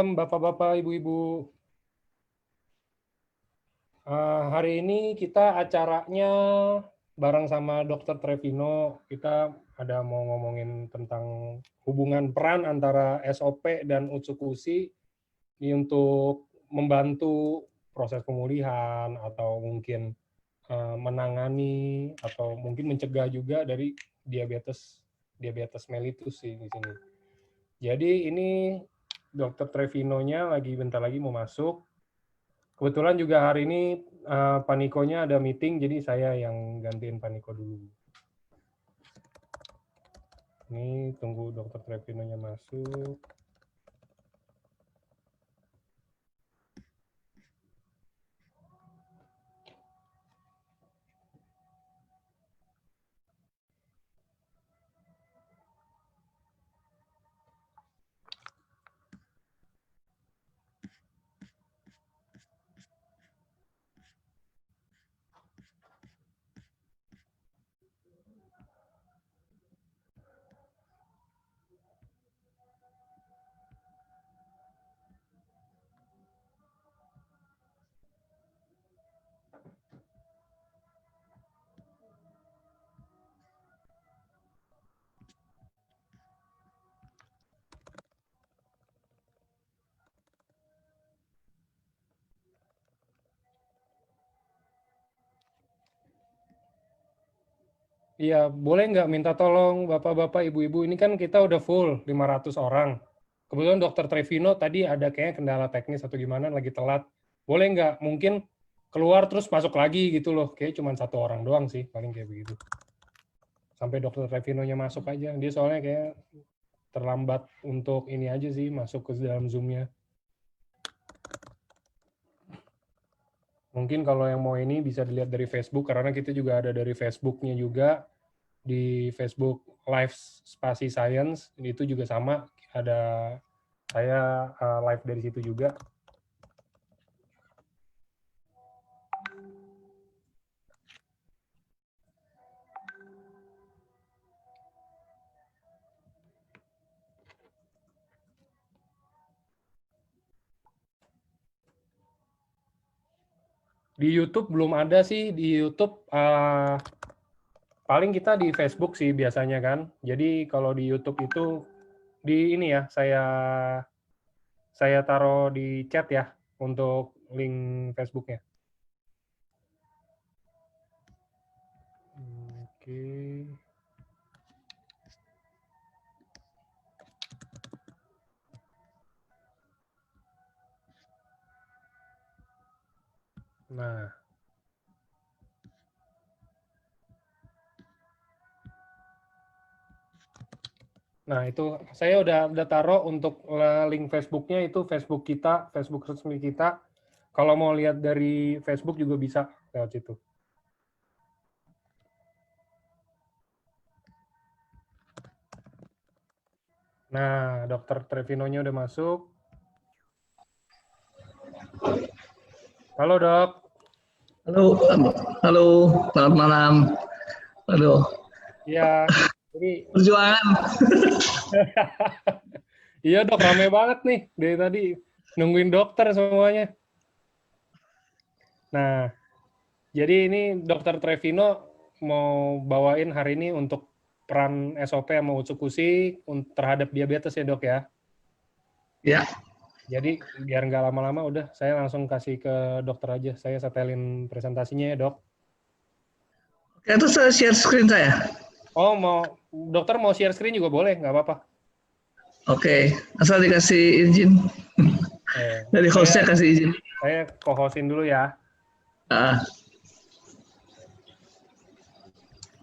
malam Bapak-Bapak, Ibu-Ibu. Hari ini kita acaranya bareng sama Dr. Trevino. Kita ada mau ngomongin tentang hubungan peran antara SOP dan Utsukushi ini untuk membantu proses pemulihan atau mungkin menangani atau mungkin mencegah juga dari diabetes mellitus sih di sini. Jadi ini Dr. Trevino-nya bentar lagi mau masuk. Kebetulan juga hari ini Panikonya ada meeting, jadi saya yang gantiin Paniko dulu. Ini tunggu Dr. Trevino-nya masuk. Iya, boleh nggak minta tolong Bapak-Bapak, Ibu-Ibu, ini kan kita udah full 500 orang. Kebetulan Dr. Trevino tadi ada kayaknya kendala teknis atau gimana, lagi telat. Boleh nggak mungkin keluar terus masuk lagi gitu loh, kayak cuma 1 orang doang sih, paling kayak begitu. Sampai Dr. Trevino-nya masuk aja, dia soalnya kayak terlambat untuk ini aja sih, masuk ke dalam Zoom-nya. Mungkin kalau yang mau ini bisa dilihat dari Facebook, karena kita juga ada dari Facebook-nya juga, di Facebook Live Spasi Science, itu juga sama, ada saya live dari situ juga. Di YouTube belum ada sih, di YouTube paling kita di Facebook sih biasanya kan. Jadi kalau di YouTube itu di ini ya, saya taruh di chat ya untuk link Facebooknya. Oke. Nah, itu saya udah taruh untuk link Facebooknya, itu Facebook kita, Facebook resmi kita. Kalau mau lihat dari Facebook juga bisa lewat situ. Nah, Dr. Trevino-nya udah masuk. Halo, Dok. Halo, selamat malam. Aduh. Iya. Jadi perjuangan. Iya, Dok, rame banget nih dari tadi nungguin dokter semuanya. Nah, jadi ini Dr. Trevino mau bawain hari ini untuk peran SOP sama Utsukushi terhadap diabetes ya, Dok ya? Ya. Jadi biar nggak lama-lama, udah saya langsung kasih ke dokter aja. Saya setelin presentasinya ya, Dok. Oke, itu saya share screen saya. Oh, dokter mau share screen juga boleh, nggak apa-apa. Oke, asal dikasih izin. Dari hostnya kasih izin. Saya co-hostin dulu ya.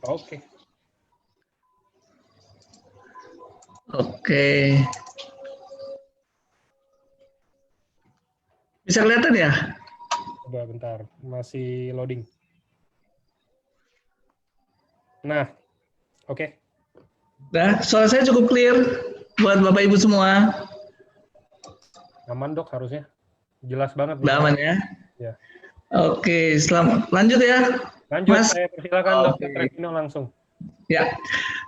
Oke. Oke. Bisa kelihatan ya? Coba bentar, masih loading. Nah, oke. Nah, suara saya cukup clear buat Bapak Ibu semua. Aman, Dok, harusnya. Jelas banget. Aman ya? Ya. Oke, selamat. Lanjut ya. Lanjut, Mas. saya persilakan Dr. Trevino langsung. Ya,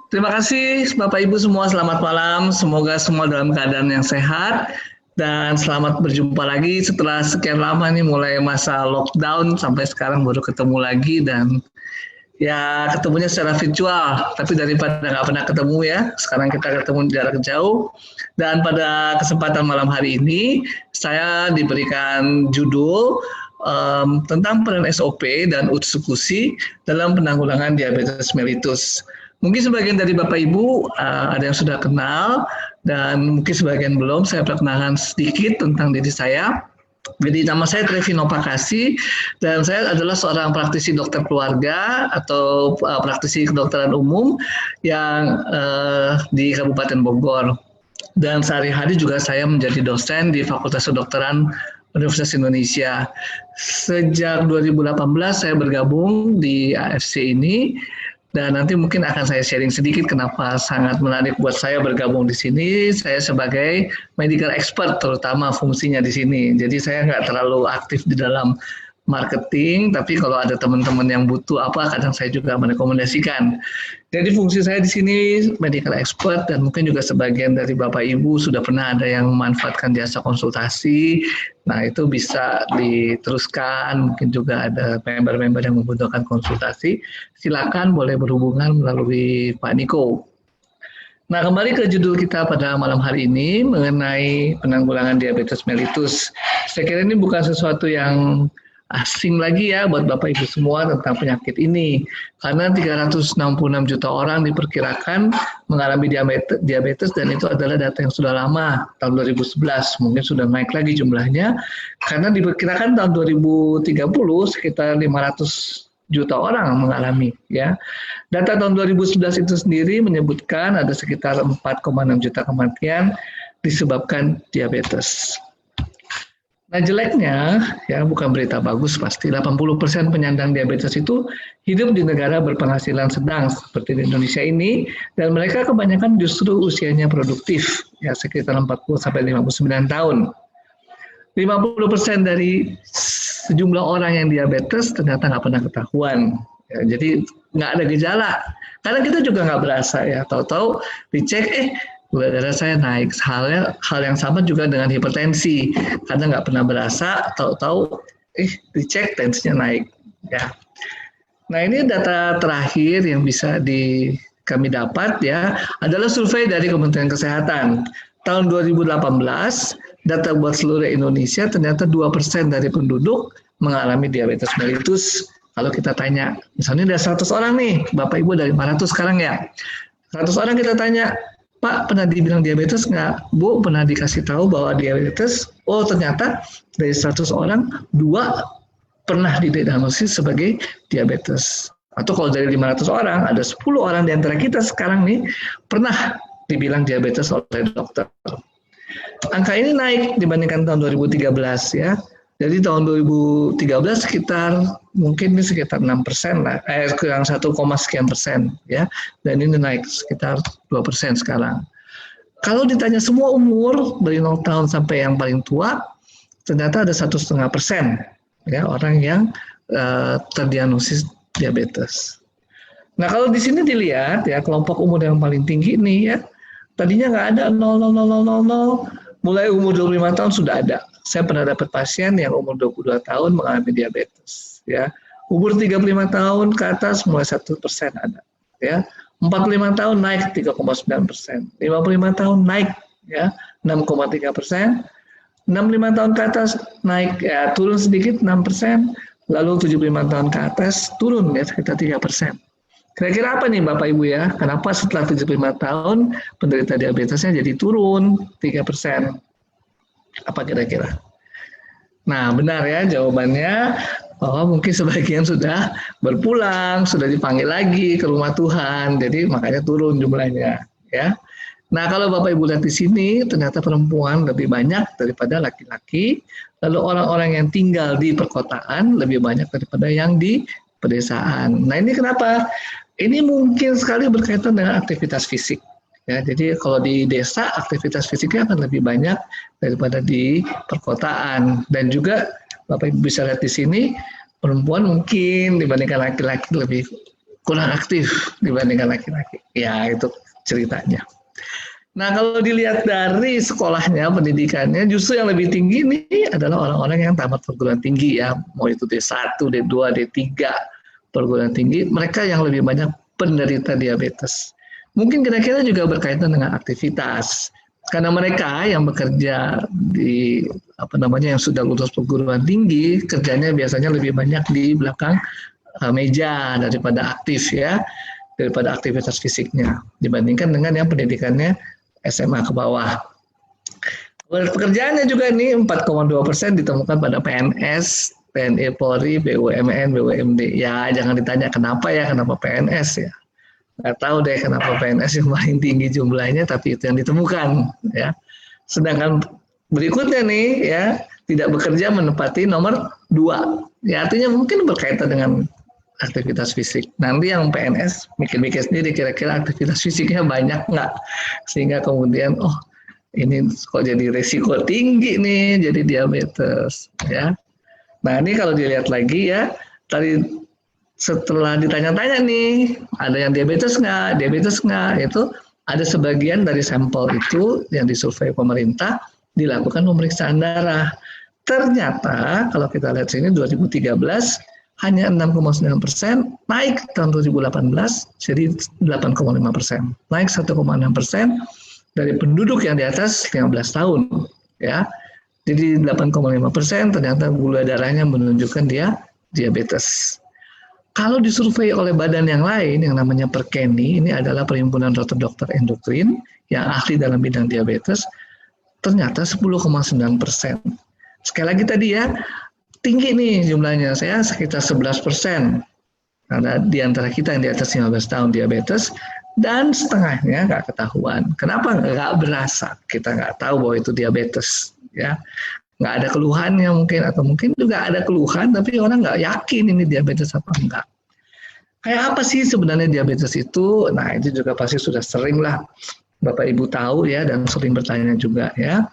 terima kasih Bapak Ibu semua, selamat malam. Semoga semua dalam keadaan yang sehat Dan selamat berjumpa lagi setelah sekian lama nih, mulai masa lockdown sampai sekarang baru ketemu lagi, dan ya ketemunya secara virtual, tapi daripada nggak pernah ketemu ya, sekarang kita ketemu jarak jauh. Dan pada kesempatan malam hari ini, saya diberikan judul tentang peran SOP dan eksekusi dalam penanggulangan diabetes mellitus. Mungkin sebagian dari Bapak Ibu ada yang sudah kenal, dan mungkin sebagian belum. Saya perkenalkan sedikit tentang diri saya. Jadi nama saya Trevino Pakasi, dan saya adalah seorang praktisi dokter keluarga atau praktisi kedokteran umum yang di Kabupaten Bogor. Dan sehari-hari juga saya menjadi dosen di Fakultas Kedokteran Universitas Indonesia. Sejak 2018 saya bergabung di AFC ini, dan nanti mungkin akan saya sharing sedikit kenapa sangat menarik buat saya bergabung di sini. Saya sebagai medical expert terutama fungsinya di sini. Jadi saya nggak terlalu aktif di dalam marketing, tapi kalau ada teman-teman yang butuh apa, kadang saya juga merekomendasikan. Jadi fungsi saya di sini medical expert, dan mungkin juga sebagian dari Bapak Ibu sudah pernah ada yang memanfaatkan jasa konsultasi. Nah, itu bisa diteruskan, mungkin juga ada member-member yang membutuhkan konsultasi. Silakan boleh berhubungan melalui Pak Niko. Nah, kembali ke judul kita pada malam hari ini mengenai penanggulangan diabetes mellitus. Saya kira ini bukan sesuatu yang asing lagi ya buat Bapak Ibu semua tentang penyakit ini, karena 366 juta orang diperkirakan mengalami diabetes, dan itu adalah data yang sudah lama, tahun 2011, mungkin sudah naik lagi jumlahnya, karena diperkirakan tahun 2030 sekitar 500 juta orang mengalami ya. Data tahun 2011 itu sendiri menyebutkan ada sekitar 4,6 juta kematian disebabkan diabetes. Nah, jeleknya, ya bukan berita bagus pasti, 80% penyandang diabetes itu hidup di negara berpenghasilan sedang seperti di Indonesia ini, dan mereka kebanyakan justru usianya produktif, ya sekitar 40-59 tahun. 50% dari sejumlah orang yang diabetes ternyata nggak pernah ketahuan. Ya, jadi nggak ada gejala. Karena kita juga nggak berasa ya, tahu-tahu dicek, gula darah saya naik. Hal yang sama juga dengan hipertensi, karena nggak pernah berasa, tahu-tahu dicek tensinya naik. Ya. Nah, ini data terakhir yang bisa kami dapat ya, adalah survei dari Kementerian Kesehatan tahun 2018. Data buat seluruh Indonesia, ternyata 2% dari penduduk mengalami diabetes mellitus. Kalau kita tanya, misalnya ada 100 orang nih, Bapak Ibu dari 500 sekarang ya, 100 orang kita tanya, Pak, pernah dibilang diabetes nggak? Bu, pernah dikasih tahu bahwa diabetes? Oh, ternyata dari 100 orang, 2 pernah didiagnosis sebagai diabetes. Atau kalau dari 500 orang, ada 10 orang di antara kita sekarang nih, pernah dibilang diabetes oleh dokter. Angka ini naik dibandingkan tahun 2013 ya. Jadi tahun 2013 sekitar mungkin ini sekitar 6% lah, kurang 1, sekian persen ya. Dan ini naik sekitar 2% sekarang. Kalau ditanya semua umur dari 0 tahun sampai yang paling tua, ternyata ada 1,5% ya orang yang terdiagnosis diabetes. Nah, kalau di sini dilihat ya, kelompok umur yang paling tinggi ini ya, tadinya nggak ada 0,00000, mulai umur 25 tahun sudah ada. Saya pernah dapat pasien yang umur 22 tahun mengalami diabetes. Ya, umur 35 tahun ke atas mulai 1% ada. Ya, 45 tahun naik 3,9%, 55 tahun naik ya 6,3%, 65 tahun ke atas naik ya turun sedikit 6%, lalu 75 tahun ke atas turun ya sekitar 3%. Kira-kira apa nih Bapak Ibu ya? Kenapa setelah 75 tahun penderita diabetesnya jadi turun 3%? Apa kira-kira? Nah, benar ya jawabannya, bahwa mungkin sebagian sudah berpulang, sudah dipanggil lagi ke rumah Tuhan, jadi makanya turun jumlahnya ya. Nah, kalau Bapak Ibu lihat di sini, ternyata perempuan lebih banyak daripada laki-laki, lalu orang-orang yang tinggal di perkotaan lebih banyak daripada yang di pedesaan. Nah, ini kenapa? Ini mungkin sekali berkaitan dengan aktivitas fisik. Ya, jadi kalau di desa aktivitas fisiknya akan lebih banyak daripada di perkotaan. Dan juga Bapak Ibu bisa lihat di sini, perempuan mungkin dibandingkan laki-laki lebih kurang aktif dibandingkan laki-laki. Ya, itu ceritanya. Nah, kalau dilihat dari sekolahnya, pendidikannya, justru yang lebih tinggi ini adalah orang-orang yang tamat perguruan tinggi ya, mau itu D1, D2, D3, perguruan tinggi, mereka yang lebih banyak penderita diabetes. Mungkin kira-kira juga berkaitan dengan aktivitas, karena mereka yang bekerja di yang sudah lulus perguruan tinggi, kerjanya biasanya lebih banyak di belakang meja daripada aktif ya, daripada aktivitas fisiknya, dibandingkan dengan yang pendidikannya SMA ke bawah. Pekerjaannya juga nih 4,2% ditemukan pada PNS, TNI Polri, BUMN, BUMD. Ya jangan ditanya kenapa PNS ya. Nggak tahu deh kenapa PNS yang paling tinggi jumlahnya, tapi itu yang ditemukan ya. Sedangkan berikutnya nih ya, tidak bekerja menempati nomor 2. Ya artinya mungkin berkaitan dengan aktivitas fisik. Nanti yang PNS mikir-mikir sendiri kira-kira aktivitas fisiknya banyak nggak, sehingga kemudian ini kok jadi resiko tinggi nih jadi diabetes ya. Nah ini kalau dilihat lagi ya, tadi setelah ditanya-tanya nih ada yang diabetes nggak, itu ada sebagian dari sampel itu yang disurvei pemerintah dilakukan pemeriksaan darah. Ternyata kalau kita lihat sini 2013 hanya 6,9%, naik tahun 2018 jadi 8,5%, naik 1,6% dari penduduk yang di atas 15 tahun, ya. Jadi 8,5% ternyata gula darahnya menunjukkan dia diabetes. Kalau disurvei oleh badan yang lain yang namanya PERKENI, ini adalah Perhimpunan Dokter Endokrin yang ahli dalam bidang diabetes, ternyata 10,9%. Sekali lagi tadi ya, tinggi nih jumlahnya, saya sekitar 11%. Karena di antara kita yang di atas 15 tahun diabetes, dan setengahnya nggak ketahuan. Kenapa nggak berasa? Kita nggak tahu bahwa itu diabetes, ya. Nggak ada keluhannya mungkin, atau mungkin juga ada keluhan, tapi orang nggak yakin ini diabetes apa enggak. Kayak apa sih sebenarnya diabetes itu? Nah itu juga pasti sudah sering lah Bapak Ibu tahu ya, dan sering bertanya juga ya.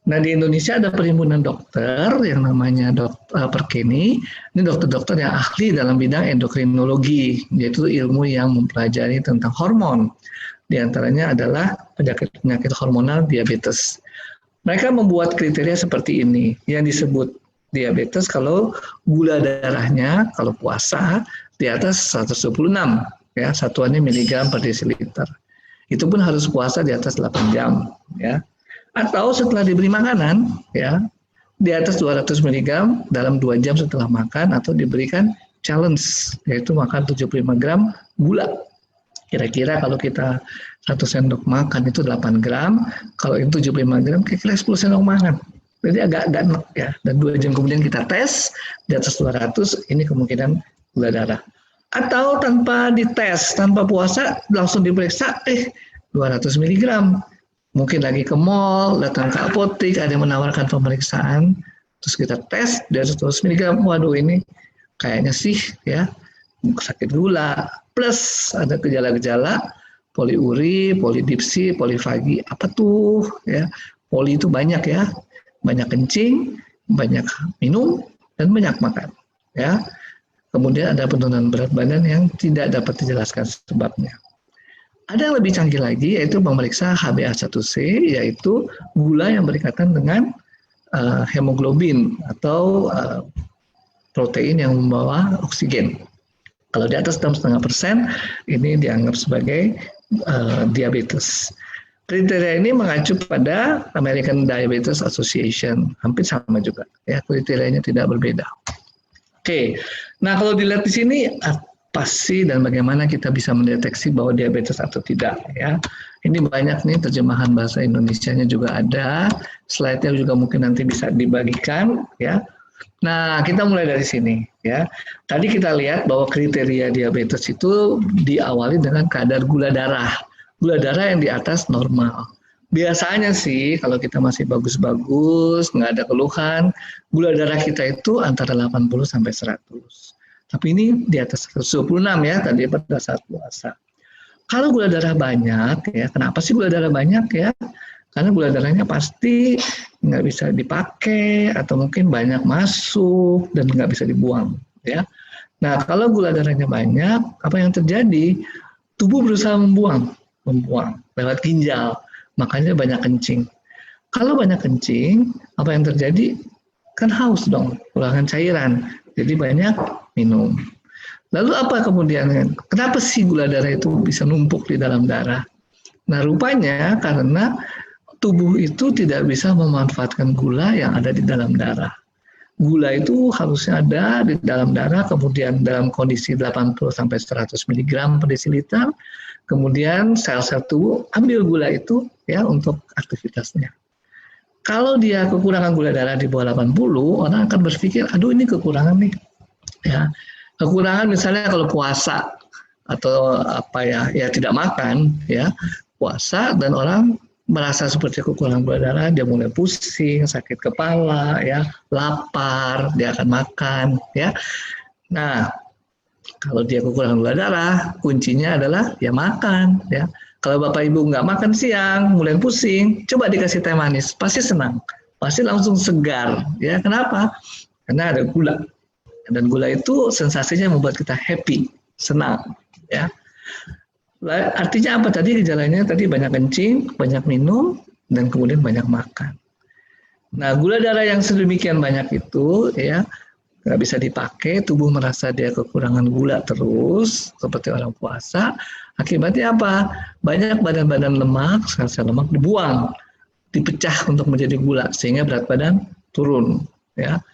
Nah di Indonesia ada perhimpunan dokter yang namanya PERKENI. Ini dokter-dokter yang ahli dalam bidang endokrinologi, yaitu ilmu yang mempelajari tentang hormon. Di antaranya adalah penyakit hormonal diabetes. Mereka membuat kriteria seperti ini yang disebut diabetes kalau gula darahnya kalau puasa di atas 126 ya, satuannya miligram per desiliter. Itu pun harus puasa di atas 8 jam ya. Atau setelah diberi makanan ya di atas 200 mg dalam 2 jam setelah makan, atau diberikan challenge yaitu makan 75 gram gula. Kira-kira kalau kita 1 sendok makan itu 8 gram, kalau itu 75 gram kira-kira 10 sendok makan. Jadi agak enak ya. Dan 2 jam kemudian kita tes di atas 200, ini kemungkinan gula darah. Atau tanpa dites, tanpa puasa langsung diperiksa 200 mg. Mungkin lagi ke mall, datang ke apotek, ada yang menawarkan pemeriksaan, terus kita tes dari 100 mg, waduh ini kayaknya sih ya sakit gula, plus ada gejala-gejala poliuri, polidipsi, polifagi, apa tuh ya, poli itu banyak ya, banyak kencing, banyak minum, dan banyak makan ya. Kemudian ada penurunan berat badan yang tidak dapat dijelaskan sebabnya. Ada yang lebih canggih lagi, yaitu memeriksa HbA1c, yaitu gula yang berkaitan dengan hemoglobin atau protein yang membawa oksigen. Kalau di atas 6,5%, ini dianggap sebagai diabetes. Kriteria ini mengacu pada American Diabetes Association, hampir sama juga, ya, kriterianya tidak berbeda. Oke, nah kalau dilihat di sini, pasti dan bagaimana kita bisa mendeteksi bahwa diabetes atau tidak ya. Ini banyak nih terjemahan bahasa Indonesianya juga ada, slide-nya juga mungkin nanti bisa dibagikan ya. Nah, kita mulai dari sini ya. Tadi kita lihat bahwa kriteria diabetes itu diawali dengan kadar gula darah. Gula darah yang di atas normal. Biasanya sih kalau kita masih bagus-bagus, nggak ada keluhan, gula darah kita itu antara 80 sampai 100. Tapi ini di atas 126 ya tadi pada saat puasa. Kalau gula darah banyak ya, kenapa sih gula darah banyak ya? Karena gula darahnya pasti nggak bisa dipakai atau mungkin banyak masuk dan nggak bisa dibuang ya. Nah kalau gula darahnya banyak, apa yang terjadi? Tubuh berusaha membuang lewat ginjal, makanya banyak kencing. Kalau banyak kencing, apa yang terjadi? Kan haus dong, kekurangan cairan. Jadi banyak minum. Lalu apa kemudian? Kenapa sih gula darah itu bisa numpuk di dalam darah? Nah, rupanya karena tubuh itu tidak bisa memanfaatkan gula yang ada di dalam darah. Gula itu harusnya ada di dalam darah, kemudian dalam kondisi 80-100 mg per desiliter, kemudian sel-sel tubuh ambil gula itu ya untuk aktivitasnya. Kalau dia kekurangan gula darah di bawah 80, orang akan berpikir, aduh ini kekurangan nih. Ya, kekurangan misalnya kalau puasa atau apa ya tidak makan ya, puasa dan orang merasa seperti kekurangan gula darah, dia mulai pusing, sakit kepala, ya, lapar, dia akan makan, ya. Nah, kalau dia kekurangan gula darah, kuncinya adalah ya makan, ya. Kalau Bapak Ibu nggak makan siang, mulai pusing, coba dikasih teh manis, pasti senang, pasti langsung segar, ya. Kenapa? Karena ada gula, dan gula itu sensasinya membuat kita happy, senang, ya. Artinya apa tadi gejalanya? Tadi banyak kencing, banyak minum, dan kemudian banyak makan. Nah, gula darah yang sedemikian banyak itu ya nggak bisa dipakai, tubuh merasa dia kekurangan gula terus, seperti orang puasa. Akibatnya apa? Banyak badan-badan lemak, sel-sel lemak dibuang, dipecah untuk menjadi gula, sehingga berat badan turun. Ya.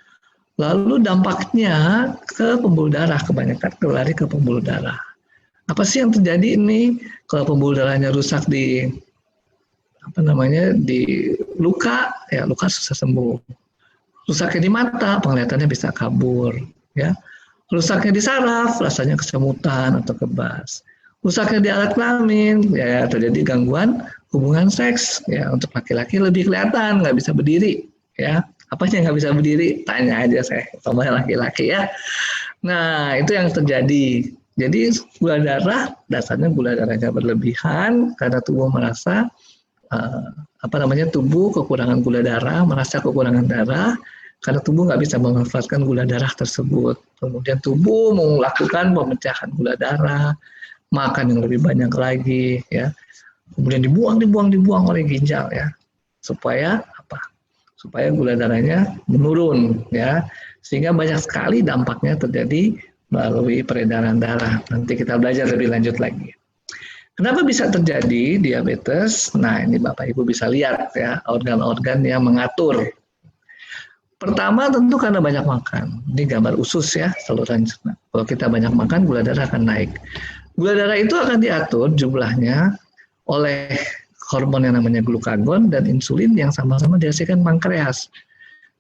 Lalu dampaknya ke pembuluh darah, kebanyakan lari ke pembuluh darah. Apa sih yang terjadi ini kalau pembuluh darahnya rusak di di luka, ya luka susah sembuh. Rusaknya di mata, penglihatannya bisa kabur, ya. Rusaknya di saraf, rasanya kesemutan atau kebas. Rusaknya di alat kelamin, ya terjadi gangguan hubungan seks, ya untuk laki-laki lebih kelihatan nggak bisa berdiri, ya. Apa sih yang nggak bisa berdiri? Tanya aja saya, sama laki-laki ya. Nah itu yang terjadi. Jadi gula darah dasarnya gula darahnya berlebihan karena tubuh merasa tubuh kekurangan gula darah, merasa kekurangan darah karena tubuh nggak bisa memanfaatkan gula darah tersebut. Kemudian tubuh melakukan pemecahan gula darah, makan yang lebih banyak lagi, ya. Kemudian dibuang oleh ginjal, ya, supaya apa? Supaya gula darahnya menurun, ya, sehingga banyak sekali dampaknya terjadi melalui peredaran darah. Nanti kita belajar lebih lanjut lagi. Kenapa bisa terjadi diabetes? Nah, ini Bapak Ibu bisa lihat ya, organ-organ yang mengatur. Pertama tentu karena banyak makan. Ini gambar usus ya, saluran cerna. Kalau kita banyak makan, gula darah akan naik. Gula darah itu akan diatur jumlahnya oleh hormon yang namanya glukagon dan insulin yang sama-sama dihasilkan pankreas.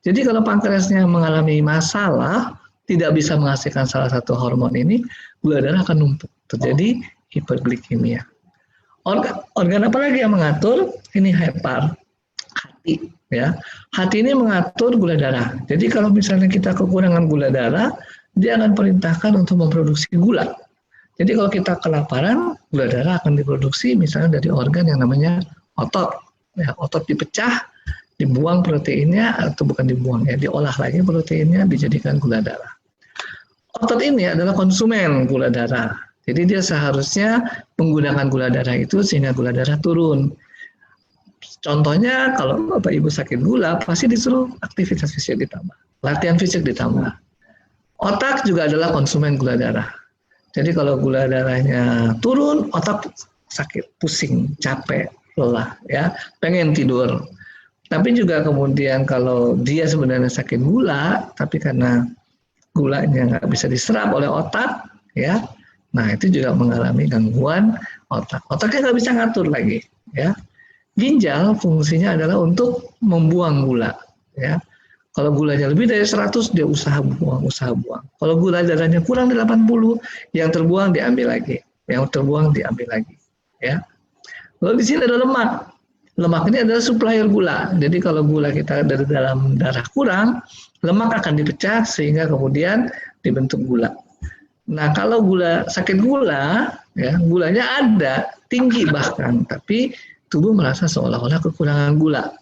Jadi kalau pankreasnya mengalami masalah, tidak bisa menghasilkan salah satu hormon ini, gula darah akan numpuk, terjadi hiperglikemia. Organ apa lagi yang mengatur? Ini hepar, hati, ya. Hati ini mengatur gula darah. Jadi kalau misalnya kita kekurangan gula darah, dia akan perintahkan untuk memproduksi gula. Jadi kalau kita kelaparan, gula darah akan diproduksi misalnya dari organ yang namanya otot. Ya, otot dipecah, dibuang proteinnya, atau bukan dibuang ya, diolah lagi proteinnya, dijadikan gula darah. Otot ini adalah konsumen gula darah. Jadi dia seharusnya menggunakan gula darah itu sehingga gula darah turun. Contohnya kalau Bapak Ibu sakit gula, pasti disuruh aktivitas fisik ditambah, latihan fisik ditambah. Otak juga adalah konsumen gula darah. Jadi kalau gula darahnya turun, otak sakit, pusing, capek, lelah, ya, pengen tidur. Tapi juga kemudian kalau dia sebenarnya sakit gula, tapi karena gulanya nggak bisa diserap oleh otak, ya, nah itu juga mengalami gangguan otak. Otaknya nggak bisa ngatur lagi, ya. Ginjal fungsinya adalah untuk membuang gula, ya. Kalau gulanya lebih dari 100, dia usaha buang. Kalau gula darahnya kurang dari 80, yang terbuang diambil lagi, ya. Lalu di sini ada lemak. Lemak ini adalah supplier gula. Jadi kalau gula kita dari dalam darah kurang, lemak akan dipecah sehingga kemudian dibentuk gula. Nah, kalau sakit gula, ya, gulanya ada, tinggi bahkan, tapi tubuh merasa seolah-olah kekurangan gula.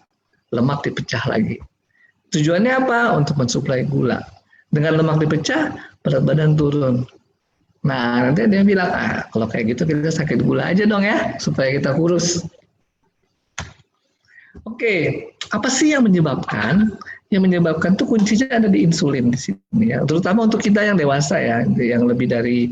Lemak dipecah lagi. Tujuannya apa? Untuk mensuplai gula. Dengan lemak dipecah, berat badan turun. Nah, nanti dia bilang, kalau kayak gitu kita sakit gula aja dong ya, supaya kita kurus. Oke, apa sih yang menyebabkan? Yang menyebabkan tuh kuncinya ada di insulin di sini ya. Terutama untuk kita yang dewasa ya, yang lebih dari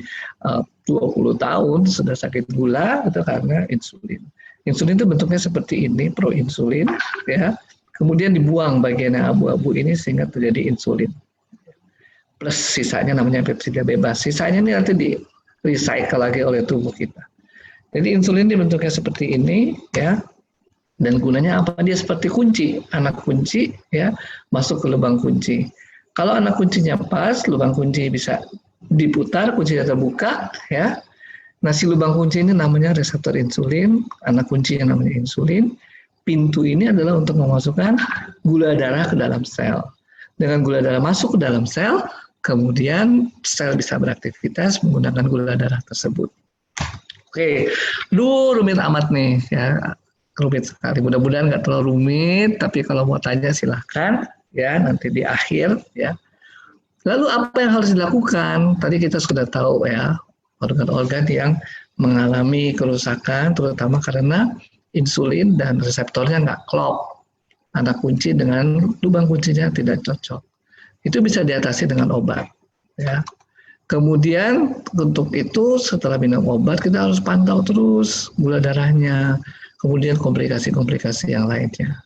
20 tahun sudah sakit gula itu karena insulin. Insulin itu bentuknya seperti ini, proinsulin ya. Kemudian dibuang bagian yang abu-abu ini sehingga terjadi insulin. Plus sisanya namanya pepsida bebas. Sisanya ini nanti di recycle lagi oleh tubuh kita. Jadi insulin dibentuknya seperti ini ya. Dan gunanya apa? Dia seperti kunci, anak kunci ya, masuk ke lubang kunci. Kalau anak kuncinya pas, lubang kunci bisa diputar, kuncinya terbuka ya. Nah, si lubang kunci ini namanya reseptor insulin, anak kunci yang namanya insulin. Pintu ini adalah untuk memasukkan gula darah ke dalam sel. Dengan gula darah masuk ke dalam sel, kemudian sel bisa beraktivitas menggunakan gula darah tersebut. Oke, rumit amat nih ya. Rumit sekali. Mudah-mudahan nggak terlalu rumit, tapi kalau mau tanya silahkan ya nanti di akhir ya. Lalu apa yang harus dilakukan? Tadi kita sudah tahu ya organ-organ yang mengalami kerusakan, terutama karena insulin dan reseptornya nggak klop. Anak kunci dengan lubang kuncinya tidak cocok. Itu bisa diatasi dengan obat. Ya. Kemudian untuk itu setelah minum obat kita harus pantau terus gula darahnya. Kemudian komplikasi-komplikasi yang lainnya.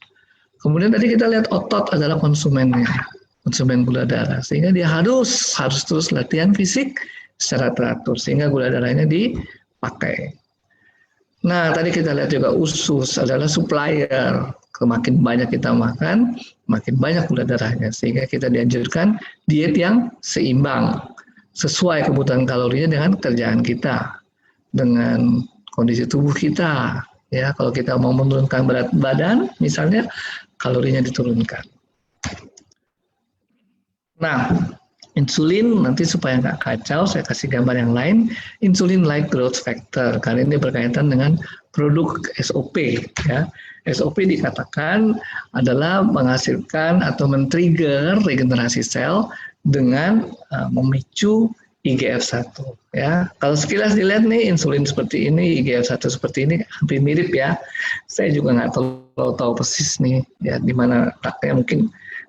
Kemudian tadi kita lihat otot adalah konsumennya, konsumen gula darah. Sehingga dia harus terus latihan fisik secara teratur, sehingga gula darahnya dipakai. Nah, tadi kita lihat juga usus adalah supplier. Semakin banyak kita makan, makin banyak gula darahnya. Sehingga kita dianjurkan diet yang seimbang, sesuai kebutuhan kalorinya dengan kerjaan kita, dengan kondisi tubuh kita. Ya, kalau kita mau menurunkan berat badan, misalnya kalorinya diturunkan. Nah, insulin nanti supaya nggak kacau, saya kasih gambar yang lain. Insulin like growth factor, karena ini berkaitan dengan produk SOP. Ya. SOP dikatakan adalah menghasilkan atau men-trigger regenerasi sel dengan memicu IGF-1 ya. Kalau sekilas dilihat nih insulin seperti ini, IGF-1 seperti ini hampir mirip ya. Saya juga nggak terlalu tahu persis nih ya di mana letaknya mungkin.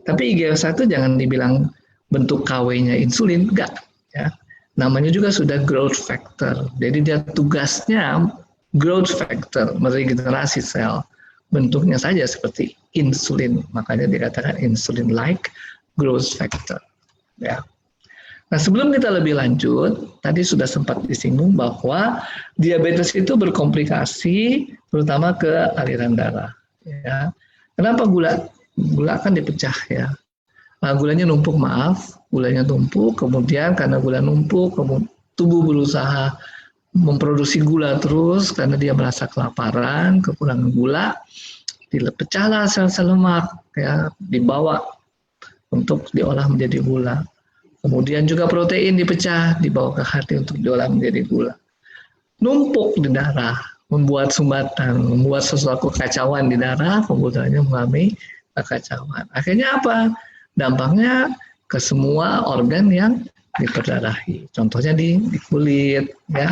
Tapi IGF-1 jangan dibilang bentuk KW-nya insulin, enggak ya. Namanya juga sudah growth factor. Jadi dia tugasnya growth factor, meregenerasi sel. Bentuknya saja seperti insulin, makanya dikatakan insulin like growth factor ya. Nah, sebelum kita lebih lanjut, tadi sudah sempat disinggung bahwa diabetes itu berkomplikasi terutama ke aliran darah. Ya. Kenapa gula? Gula kan dipecah ya. Nah, gulanya numpuk, gulanya tumpuk, kemudian karena gula numpuk, tubuh berusaha memproduksi gula terus karena dia merasa kelaparan, kekurangan gula, dipecahlah sel-sel lemak, ya, dibawa untuk diolah menjadi gula. Kemudian juga protein dipecah, dibawa ke hati untuk diolah menjadi gula. Numpuk di darah, membuat sumbatan, membuat sesuatu kekacauan di darah, pembuluhannya mengalami kekacauan. Akhirnya apa? Dampaknya ke semua organ yang diperdarahi. Contohnya di kulit, ya,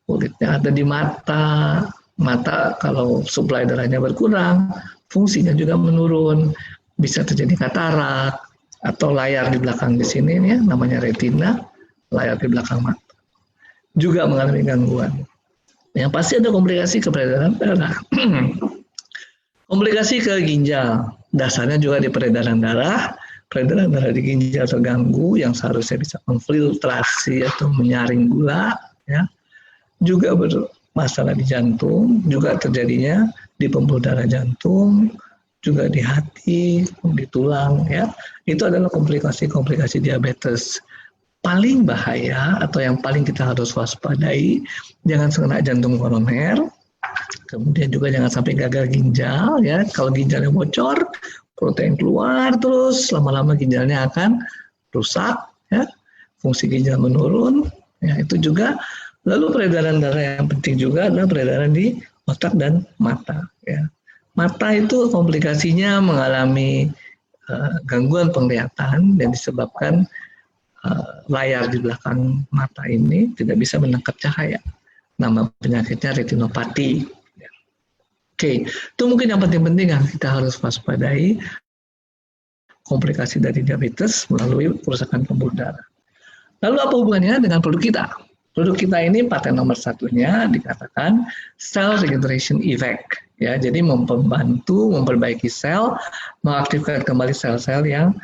kulitnya ada di mata. Mata kalau suplai darahnya berkurang, fungsinya juga menurun. Bisa terjadi katarak, atau layar di belakang di sini ya, namanya retina, layar di belakang mata. Juga mengalami gangguan. Yang pasti ada komplikasi ke peredaran darah. Komplikasi ke ginjal, dasarnya juga di peredaran darah di ginjal terganggu yang seharusnya bisa memfiltrasi atau menyaring gula, ya. Juga bermasalah di jantung, juga terjadinya di pembuluh darah jantung, juga di hati, di tulang, ya. Itu adalah komplikasi-komplikasi diabetes. Paling bahaya atau yang paling kita harus waspadai, jangan kena jantung koroner, kemudian juga jangan sampai gagal ginjal, ya. Kalau ginjalnya bocor, protein keluar terus, lama-lama ginjalnya akan rusak, ya. Fungsi ginjal menurun, ya. Itu juga. Lalu peredaran darah yang penting juga adalah peredaran di otak dan mata, ya. Mata itu komplikasinya mengalami gangguan penglihatan dan disebabkan layar di belakang mata ini tidak bisa menangkap cahaya. Nama penyakitnya retinopati. Oke, itu mungkin yang penting-penting yang kita harus waspadai, komplikasi dari diabetes melalui kerusakan pembuluh darah. Lalu apa hubungannya dengan produk kita? Produk kita ini paten nomor satunya dikatakan cell regeneration effect. Ya, jadi membantu memperbaiki sel, mengaktifkan kembali sel-sel yang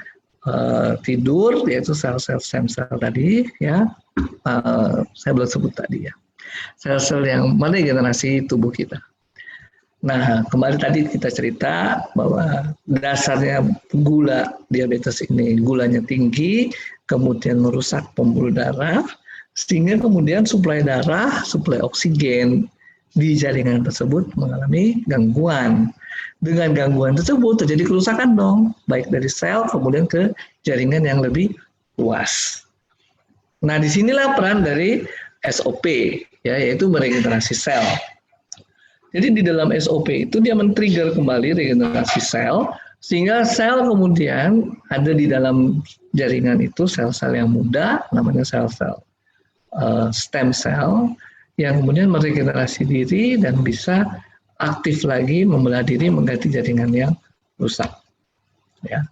tidur, yaitu sel-sel stem cell tadi. Ya, saya belum sebut tadi ya. Sel-sel yang meregenerasi tubuh kita. Nah, kembali tadi kita cerita bahwa dasarnya gula diabetes ini, gulanya tinggi, kemudian merusak pembuluh darah, sehingga kemudian suplai darah, suplai oksigen di jaringan tersebut mengalami gangguan. Dengan gangguan tersebut terjadi kerusakan dong, baik dari sel kemudian ke jaringan yang lebih luas. Nah, disinilah peran dari SOP, ya, yaitu meregenerasi sel. Jadi di dalam SOP itu dia men-trigger kembali regenerasi sel, sehingga sel kemudian ada di dalam jaringan itu sel-sel yang muda, namanya sel-sel stem cell, yang kemudian meregenerasi diri dan bisa aktif lagi membelah diri mengganti jaringan yang rusak. Ya.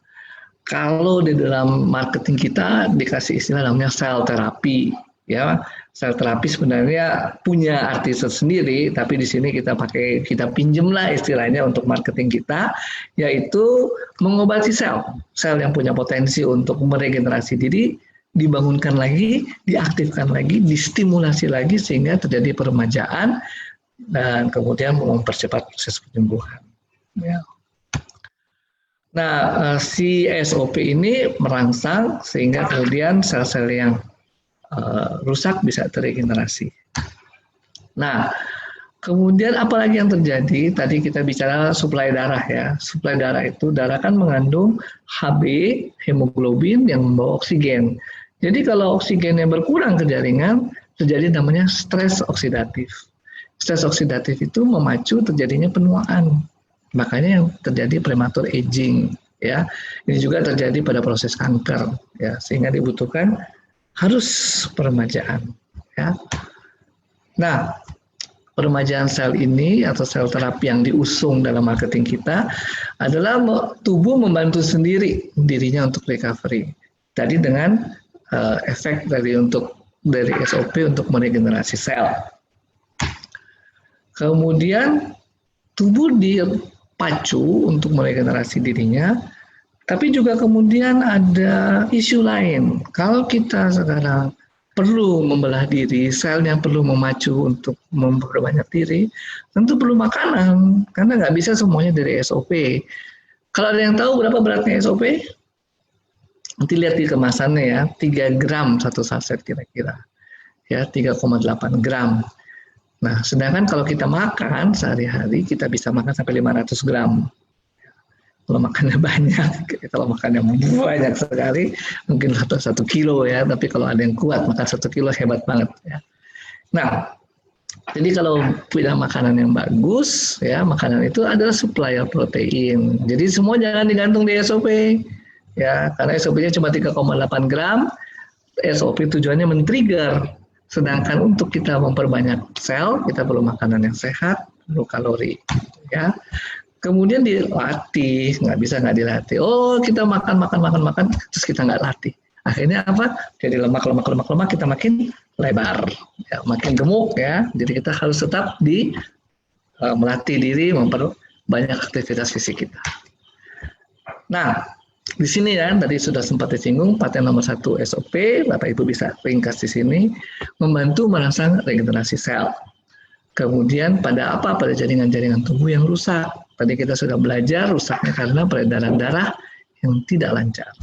Kalau di dalam marketing kita dikasih istilah namanya sel terapi, ya. Sel terapi sebenarnya punya arti tersendiri, tapi di sini kita pinjemlah istilahnya untuk marketing kita, yaitu mengobati sel yang punya potensi untuk meregenerasi diri, dibangunkan lagi, diaktifkan lagi, distimulasi lagi sehingga terjadi peremajaan dan kemudian mempercepat proses penyembuhan. Ya. Nah, si SOP ini merangsang sehingga kemudian sel-sel yang rusak bisa teregenerasi. Nah, kemudian apalagi yang terjadi? Tadi kita bicara suplai darah ya. Suplai darah itu, darah kan mengandung Hb, hemoglobin yang membawa oksigen. Jadi kalau oksigennya berkurang ke jaringan, terjadi namanya stres oksidatif. Stres oksidatif itu memacu terjadinya penuaan. Makanya yang terjadi prematur aging, ya. Ini juga terjadi pada proses kanker, ya. Sehingga dibutuhkan harus peremajaan, ya. Nah, peremajaan sel ini atau sel terapi yang diusung dalam marketing kita adalah tubuh membantu sendiri dirinya untuk recovery. Tadi dengan efek dari SOP untuk meregenerasi sel. Kemudian tubuh dipacu untuk meregenerasi dirinya, tapi juga kemudian ada isu lain. Kalau kita sekarang perlu membelah diri, sel yang perlu memacu untuk memperbanyak diri, tentu perlu makanan, karena nggak bisa semuanya dari SOP. Kalau ada yang tahu berapa beratnya SOP? Nanti lihat di kemasannya ya, 3 gram satu saset kira-kira. Ya, 3,8 gram. Nah, sedangkan kalau kita makan sehari-hari, kita bisa makan sampai 500 gram. Kalau makannya banyak, kalau makannya banyak sekali, mungkin 1 kilo ya, tapi kalau ada yang kuat, makan 1 kilo hebat banget ya. Nah, jadi kalau punya makanan yang bagus, ya makanan itu adalah supplier protein. Jadi semua jangan digantung di SOP. Ya, karena SOP-nya cuma 3,8 gram, SOP tujuannya men-trigger. Sedangkan untuk kita memperbanyak sel, kita perlu makanan yang sehat, perlu kalori. Ya. Kemudian dilatih, nggak dilatih. Oh, kita makan, terus kita nggak latih. Akhirnya apa? Jadi lemak, kita makin lebar, ya, makin gemuk ya. Jadi kita harus tetap melatih diri, memperbanyak aktivitas fisik kita. Nah, di sini ya, tadi sudah sempat disinggung, paten nomor 1 SOP, Bapak Ibu bisa ringkas di sini, membantu merangsang regenerasi sel. Kemudian pada jaringan-jaringan tubuh yang rusak. Tadi kita sudah belajar rusaknya karena peredaran darah yang tidak lancar.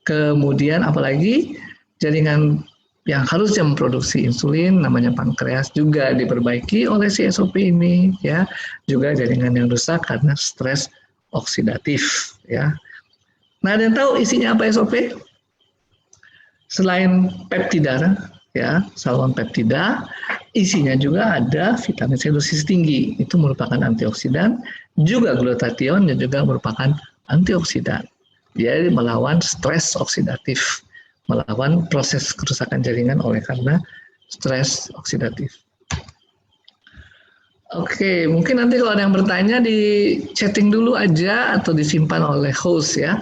Kemudian apalagi jaringan yang harusnya memproduksi insulin, namanya pankreas, juga diperbaiki oleh si SOP ini, ya. Juga jaringan yang rusak karena stres oksidatif, ya. Nah, ada yang tahu isinya apa SOP? Selain peptida, ya, saluran peptida, isinya juga ada vitamin C dosis tinggi. Itu merupakan antioksidan, juga glutathione yang juga merupakan antioksidan. Jadi melawan stres oksidatif, melawan proses kerusakan jaringan oleh karena stres oksidatif. Oke, mungkin nanti kalau ada yang bertanya di chatting dulu aja atau disimpan oleh host ya.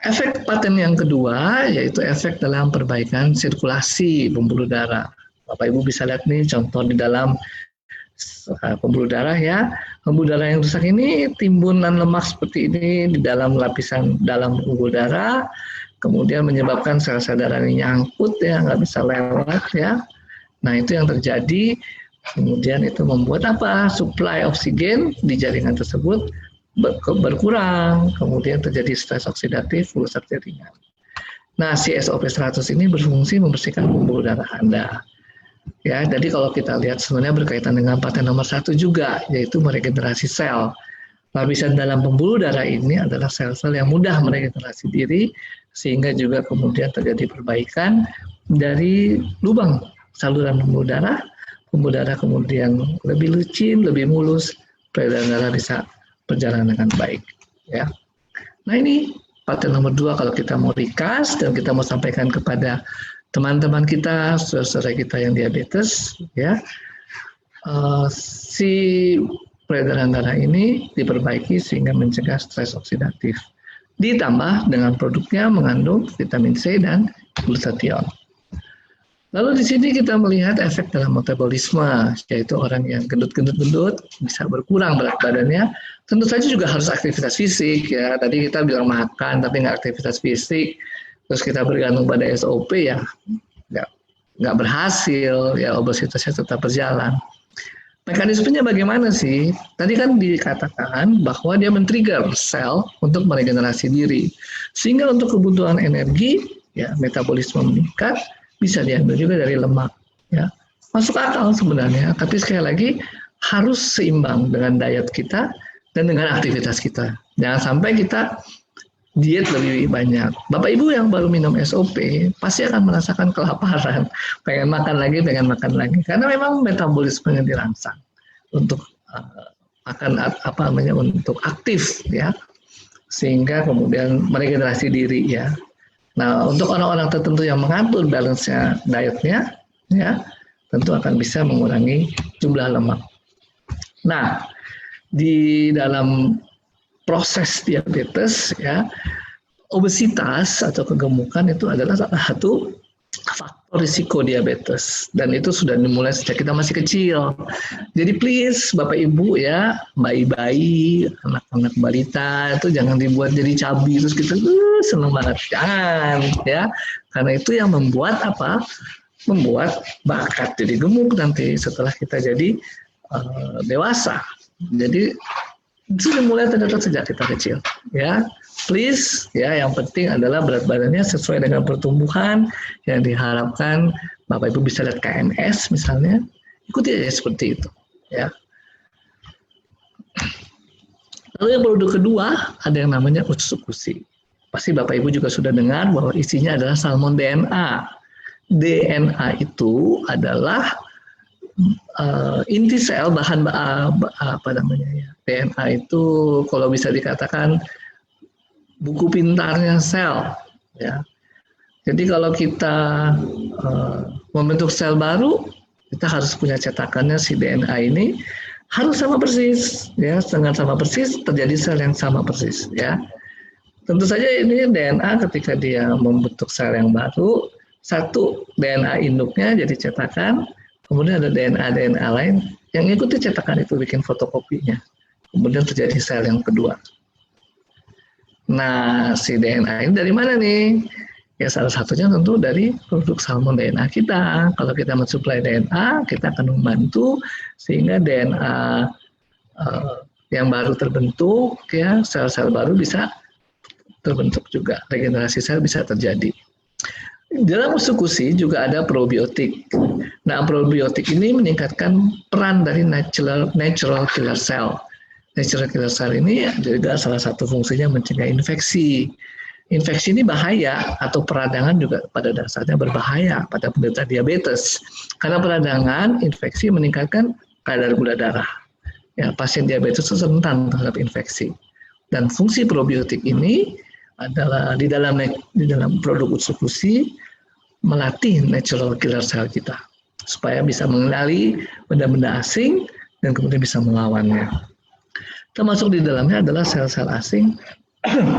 Efek paten yang kedua yaitu efek dalam perbaikan sirkulasi pembuluh darah. Bapak Ibu bisa lihat nih contoh di dalam pembuluh darah ya. Pembuluh darah yang rusak ini timbunan lemak seperti ini di dalam lapisan dalam pembuluh darah, kemudian menyebabkan sel-sel darah ini nyangkut ya, nggak bisa lewat ya. Nah itu yang terjadi, kemudian itu membuat apa? Suplai oksigen di jaringan tersebut berkurang, kemudian terjadi stres oksidatif, rusak jaringan. Nah si SOP100 ini berfungsi membersihkan pembuluh darah Anda. Ya, jadi kalau kita lihat sebenarnya berkaitan dengan paten nomor 1 juga, yaitu meregenerasi sel. Lapisan dalam pembuluh darah ini adalah sel-sel yang mudah meregenerasi diri, sehingga juga kemudian terjadi perbaikan dari lubang saluran pembuluh darah kemudian lebih licin, lebih mulus, peredaran darah bisa berjalan dengan baik. Ya. Nah ini paten nomor 2 kalau kita mau ringkas dan kita mau sampaikan kepada teman-teman kita, saudara kita yang diabetes, ya, si peredaran darah ini diperbaiki sehingga mencegah stres oksidatif. Ditambah dengan produknya mengandung vitamin C dan glutathione. Lalu di sini kita melihat efek dalam metabolisme, yaitu orang yang gendut-gendut bisa berkurang berat badannya. Tentu saja juga harus aktivitas fisik ya. Tadi kita bilang makan tapi nggak aktivitas fisik. Terus kita bergantung pada SOP ya nggak berhasil, ya obesitasnya tetap berjalan. Mekanismenya bagaimana sih? Tadi kan dikatakan bahwa dia men-trigger sel untuk meregenerasi diri. Sehingga untuk kebutuhan energi, ya metabolisme meningkat, bisa diambil juga dari lemak. Ya. Masuk akal sebenarnya, tapi sekali lagi harus seimbang dengan diet kita dan dengan aktivitas kita. Jangan sampai kita diet lebih banyak. Bapak Ibu yang baru minum SOP pasti akan merasakan kelaparan, pengen makan lagi. Karena memang metabolismenya dirangsang untuk untuk aktif ya, sehingga kemudian meregenerasi diri ya. Nah untuk orang-orang tertentu yang mengatur balance-nya dietnya ya, tentu akan bisa mengurangi jumlah lemak. Nah di dalam proses diabetes ya, obesitas atau kegemukan itu adalah salah satu faktor risiko diabetes dan itu sudah dimulai sejak kita masih kecil. Jadi please Bapak Ibu ya, bayi-bayi, anak-anak balita itu jangan dibuat jadi cabi terus kita seneng banget, jangan ya, karena itu yang membuat apa? Membuat bakat jadi gemuk nanti setelah kita jadi dewasa. Jadi sudah mulai ternyata sejak kita kecil ya, please ya, yang penting adalah berat badannya sesuai dengan pertumbuhan yang diharapkan. Bapak Ibu bisa lihat KNS misalnya, ikuti aja seperti itu ya. Lalu yang produk kedua ada yang namanya utsukushi. Pasti Bapak Ibu juga sudah dengar bahwa isinya adalah salmon DNA. DNA itu adalah inti sel, bahan apa namanya ya, DNA itu kalau bisa dikatakan buku pintarnya sel ya. Jadi kalau kita membentuk sel baru, kita harus punya cetakannya, si DNA ini harus sama persis ya, dengan sama persis terjadi sel yang sama persis ya. Tentu saja ini DNA ketika dia membentuk sel yang baru, satu DNA induknya jadi cetakan, kemudian ada DNA lain yang ikuti cetakan itu, bikin fotokopinya. Kemudian terjadi sel yang kedua. Nah, si DNA ini dari mana nih? Ya salah satunya tentu dari produk salmon DNA kita. Kalau kita mensuplai DNA, kita akan membantu sehingga DNA yang baru terbentuk, ya sel-sel baru bisa terbentuk juga. Regenerasi sel bisa terjadi. Dalam utsukushi juga ada probiotik. Nah, probiotik ini meningkatkan peran dari natural killer cell. Natural killer cell ini juga salah satu fungsinya mencegah infeksi. Infeksi ini bahaya atau peradangan juga pada dasarnya berbahaya pada penderita diabetes. Karena peradangan, infeksi meningkatkan kadar gula darah. Ya, pasien diabetes itu rentan terhadap infeksi. Dan fungsi probiotik ini adalah di dalam produk utsukushi melatih natural killer cell kita supaya bisa mengenali benda-benda asing dan kemudian bisa melawannya. Termasuk di dalamnya adalah sel-sel asing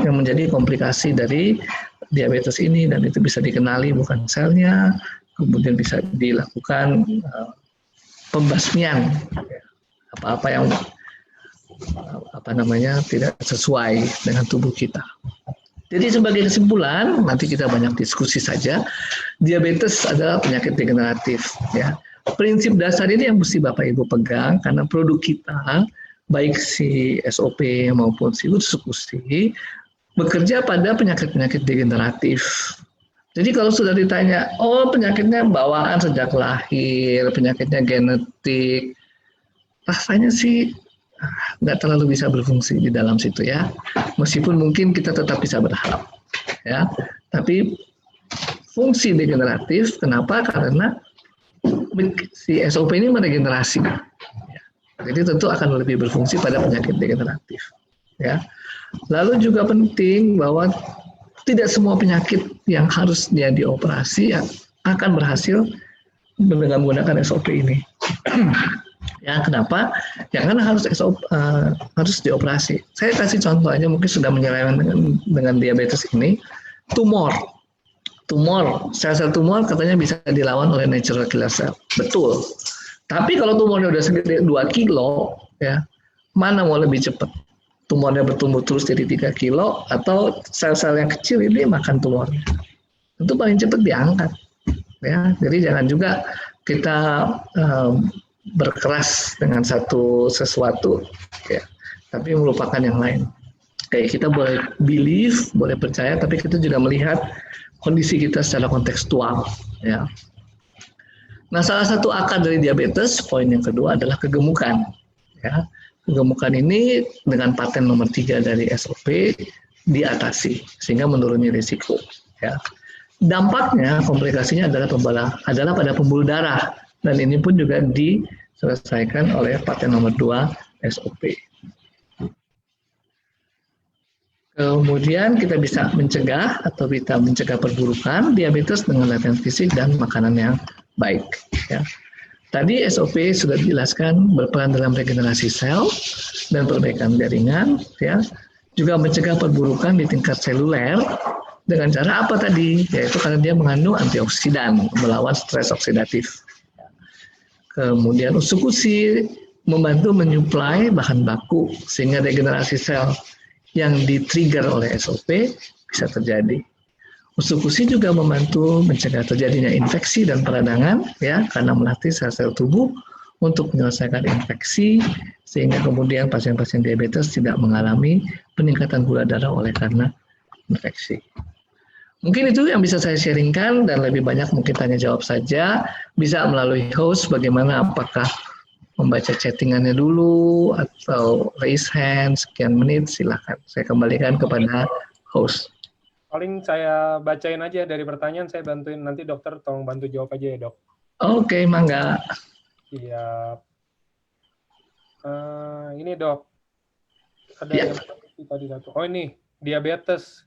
yang menjadi komplikasi dari diabetes ini, dan itu bisa dikenali bukan selnya, kemudian bisa dilakukan pembasmian apa-apa yang tidak sesuai dengan tubuh kita. Jadi sebagai kesimpulan, nanti kita banyak diskusi saja. Diabetes adalah penyakit degeneratif, ya. Prinsip dasar ini yang mesti Bapak Ibu pegang, karena produk kita, baik si SOP maupun si Utsukushi, bekerja pada penyakit-penyakit degeneratif. Jadi kalau sudah ditanya, oh penyakitnya bawaan sejak lahir, penyakitnya genetik, rasanya sih nggak terlalu bisa berfungsi di dalam situ ya. Meskipun mungkin kita tetap bisa berharap ya. Tapi fungsi degeneratif, kenapa? Karena si SOP ini meregenerasi. Jadi tentu akan lebih berfungsi pada penyakit degeneratif ya. Lalu juga penting bahwa tidak semua penyakit yang harus dia dioperasi akan berhasil dengan menggunakan SOP ini. Ya, kenapa? Ya karena harus dioperasi. Saya kasih contoh aja, mungkin sudah menyeleweng dengan diabetes ini. Tumor, sel-sel tumor katanya bisa dilawan oleh natural killer cell. Betul. Tapi kalau tumornya udah segede 2 kilo, ya mana mau lebih cepat? Tumornya bertumbuh terus jadi 3 kilo, atau sel-sel yang kecil ini makan tumornya? Itu paling cepat diangkat. Ya, jadi jangan juga kita berkeras dengan sesuatu ya, tapi melupakan yang lain. Kayak kita boleh believe, boleh percaya, tapi kita juga melihat kondisi kita secara kontekstual ya. Nah, salah satu akar dari diabetes, poin yang kedua adalah kegemukan ya. Kegemukan ini dengan paten nomor 3 dari SOP diatasi sehingga menuruni risiko ya. Dampaknya, komplikasinya adalah pada pembuluh darah. Dan ini pun juga diselesaikan oleh paten nomor 2 SOP. Kemudian kita bisa mencegah perburukan diabetes dengan latihan fisik dan makanan yang baik. Ya. Tadi SOP sudah dijelaskan berperan dalam regenerasi sel dan perbaikan jaringan, ya. Juga mencegah perburukan di tingkat seluler dengan cara apa tadi? Yaitu karena dia mengandung antioksidan, melawan stres oksidatif. Kemudian Utsukushi membantu menyuplai bahan baku sehingga regenerasi sel yang di-trigger oleh SOP bisa terjadi. Utsukushi juga membantu mencegah terjadinya infeksi dan peradangan ya, karena melatih sel-sel tubuh untuk menyelesaikan infeksi sehingga kemudian pasien-pasien diabetes tidak mengalami peningkatan gula darah oleh karena infeksi. Mungkin itu yang bisa saya sharingkan, dan lebih banyak mungkin tanya jawab saja. Bisa melalui host, bagaimana, apakah membaca chattingannya dulu atau raise hand sekian menit, silahkan. Saya kembalikan kepada host. Paling saya bacain aja dari pertanyaan, saya bantuin. Nanti dokter tolong bantu jawab aja ya dok. Oke, mangga. Iya. Ini dok, ada yang tadi satu. Oh ini, diabetes.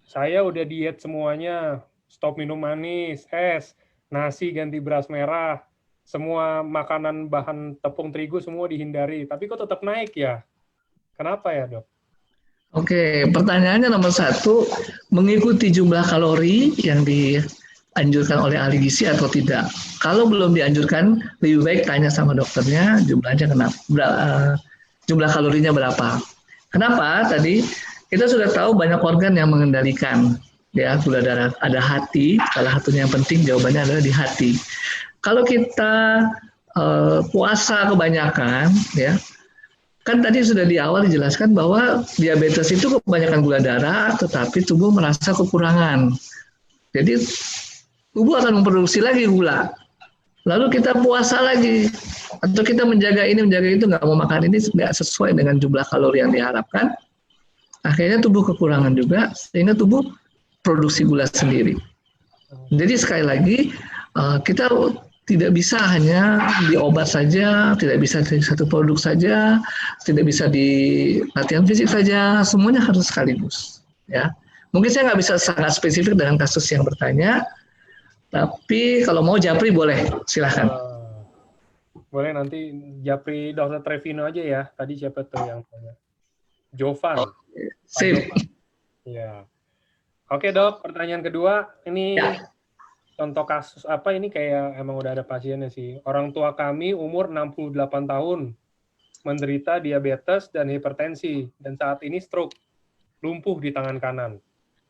Saya udah diet semuanya, stop minum manis, es, nasi ganti beras merah, semua makanan bahan tepung terigu semua dihindari. Tapi kok tetap naik ya? Kenapa ya dok? Oke, pertanyaannya nomor 1, mengikuti jumlah kalori yang dianjurkan oleh ahli gizi atau tidak? Kalau belum dianjurkan, lebih baik tanya sama dokternya jumlahnya jumlah kalorinya berapa. Kenapa? Tadi kita sudah tahu banyak organ yang mengendalikan ya gula darah. Ada hati, salah satunya yang penting jawabannya adalah di hati. Kalau kita puasa kebanyakan ya, kan tadi sudah di awal dijelaskan bahwa diabetes itu kebanyakan gula darah, tetapi tubuh merasa kekurangan. Jadi tubuh akan memproduksi lagi gula. Lalu kita puasa lagi, atau kita menjaga ini, menjaga itu, nggak mau makan ini, nggak sesuai dengan jumlah kalori yang diharapkan. Akhirnya tubuh kekurangan juga, sehingga tubuh produksi gula sendiri. Jadi sekali lagi, kita tidak bisa hanya di obat saja, tidak bisa di satu produk saja, tidak bisa di latihan fisik saja, semuanya harus sekaligus. Ya, mungkin saya nggak bisa sangat spesifik dengan kasus yang bertanya, tapi kalau mau Japri boleh, silahkan. Boleh nanti Japri Dr. Trevino aja ya. Tadi siapa tuh yang tanya? Jovan. Sip. Ya. Oke dok, pertanyaan kedua. Ini contoh kasus apa ini kayak emang udah ada pasiennya sih. Orang tua kami umur 68 tahun, menderita diabetes dan hipertensi, dan saat ini stroke, lumpuh di tangan kanan.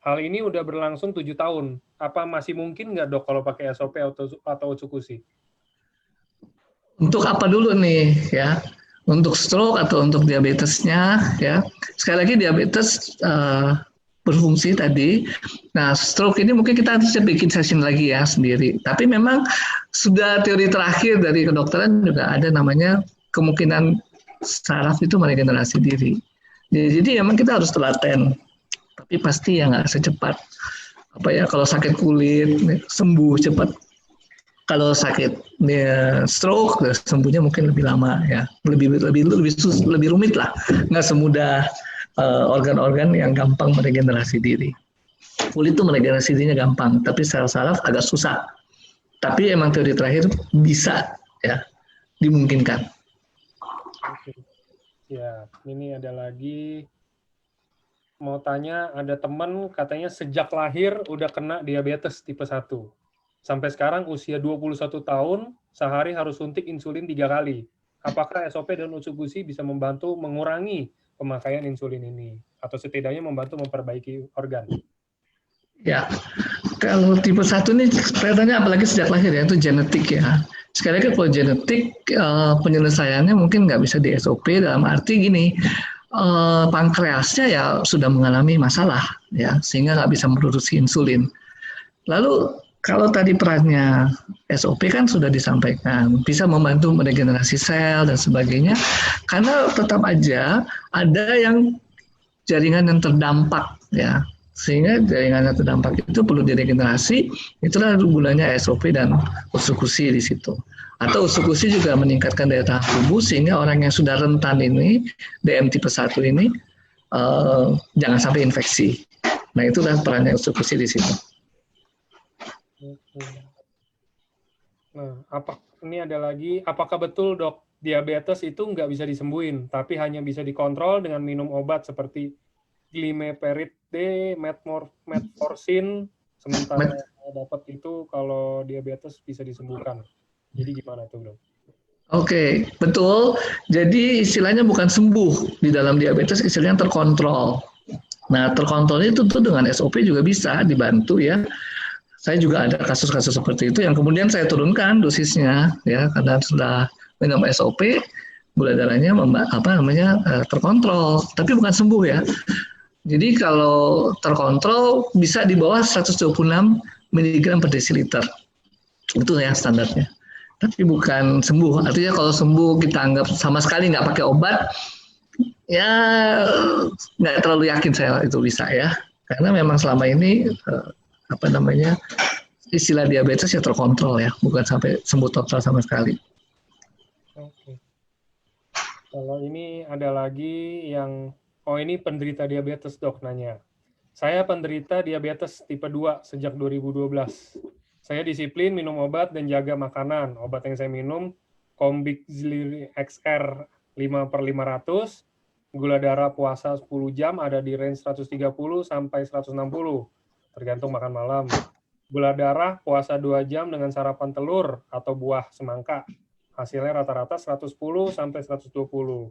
Hal ini udah berlangsung 7 tahun. Apa masih mungkin nggak dok kalau pakai SOP atau Otsukushi? Untuk apa dulu nih ya? Untuk stroke atau untuk diabetesnya ya? Sekali lagi diabetes berfungsi tadi. Nah, stroke ini mungkin kita bisa bikin session lagi ya sendiri. Tapi memang sudah teori terakhir dari kedokteran juga ada namanya kemungkinan saraf itu meregenerasi diri. Jadi memang kita harus telaten. Tapi pasti ya nggak secepat apa ya, kalau sakit kulit sembuh cepat. Kalau sakit stroke sembuhnya mungkin lebih lama ya, lebih rumit lah, nggak semudah organ-organ yang gampang meregenerasi diri. Kulit itu meregenerasi dirinya gampang, tapi saraf-saraf agak susah. Tapi emang teori terakhir bisa ya, dimungkinkan. Ya, ini ada lagi mau tanya, ada teman katanya sejak lahir udah kena diabetes tipe 1. Sampai sekarang usia 21 tahun, sehari harus suntik insulin 3 kali. Apakah SOP dan Otsukushi bisa membantu mengurangi pemakaian insulin ini? Atau setidaknya membantu memperbaiki organ? Ya, kalau tipe 1 ini kelihatannya apalagi sejak lahir ya, itu genetik ya. Sekali lagi kalau genetik, penyelesaiannya mungkin nggak bisa di SOP dalam arti gini, pankreasnya ya sudah mengalami masalah ya, sehingga nggak bisa memproduksi insulin. Lalu kalau tadi perannya SOP kan sudah disampaikan, bisa membantu meregenerasi sel dan sebagainya, karena tetap aja ada yang jaringan yang terdampak ya, sehingga jaringan yang terdampak itu perlu diregenerasi. Itulah gunanya SOP dan Otsukushi di situ. Atau Otsukushi juga meningkatkan daya tahan tubuh sehingga orang yang sudah rentan ini, DM tipe 1 ini, jangan sampai infeksi. Nah itulah perannya Otsukushi di situ. Nah, ini ada lagi, apakah betul dok, diabetes itu nggak bisa disembuhin, tapi hanya bisa dikontrol dengan minum obat seperti glimeperidde, metformin, sementara dapat itu kalau diabetes bisa disembuhkan. Jadi gimana tuh dok? Oke, betul. Jadi istilahnya bukan sembuh di dalam diabetes, istilahnya terkontrol. Nah, terkontrol itu tuh dengan SOP juga bisa dibantu ya. Saya juga ada kasus-kasus seperti itu yang kemudian saya turunkan dosisnya ya, karena sudah minum SOP, gula darahnya terkontrol, tapi bukan sembuh ya. Jadi kalau terkontrol bisa di bawah 126 mg per desiliter, itu ya standarnya. Tapi bukan sembuh. Artinya kalau sembuh kita anggap sama sekali nggak pakai obat, ya nggak terlalu yakin saya itu bisa ya, karena memang selama ini istilah diabetes ya terkontrol ya, bukan sampai sembuh total sama sekali. Oke. Kalau ini ada lagi yang, ini penderita diabetes dok nanya. Saya penderita diabetes tipe 2 sejak 2012. Saya disiplin minum obat dan jaga makanan. Obat yang saya minum, Combixli XR 5/500, gula darah puasa 10 jam ada di range 130 sampai 160. Tergantung makan malam. Gula darah puasa 2 jam dengan sarapan telur atau buah semangka. Hasilnya rata-rata 110 sampai 120.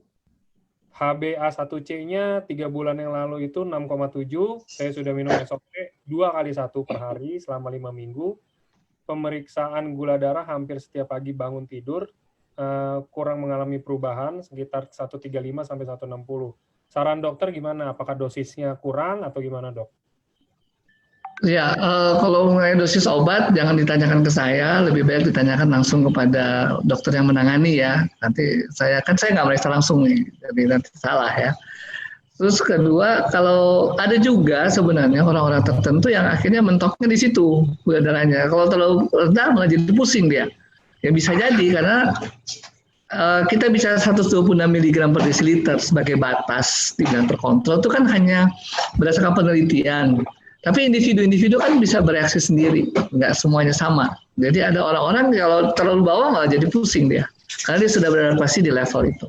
HbA1c-nya 3 bulan yang lalu itu 6,7. Saya sudah minum SOP 2 kali 1 per hari selama 5 minggu. Pemeriksaan gula darah hampir setiap pagi bangun tidur. Kurang mengalami perubahan, sekitar 135 sampai 160. Saran dokter gimana? Apakah dosisnya kurang atau gimana dok? Ya, kalau mengenai dosis obat jangan ditanyakan ke saya, lebih baik ditanyakan langsung kepada dokter yang menangani ya. Nanti saya nggak meriksa langsung nih, jadi nanti salah ya. Terus kedua, kalau ada juga sebenarnya orang-orang tertentu yang akhirnya mentoknya di situ gula darahnya. Kalau terlalu rendah malah jadi pusing dia. Ya bisa jadi karena kita bisa 126 mg per desiliter sebagai batas dengan terkontrol itu kan hanya berdasarkan penelitian. Tapi individu-individu kan bisa bereaksi sendiri, nggak semuanya sama. Jadi ada orang-orang kalau terlalu bawah malah jadi pusing dia. karena dia sudah beradaptasi di level itu.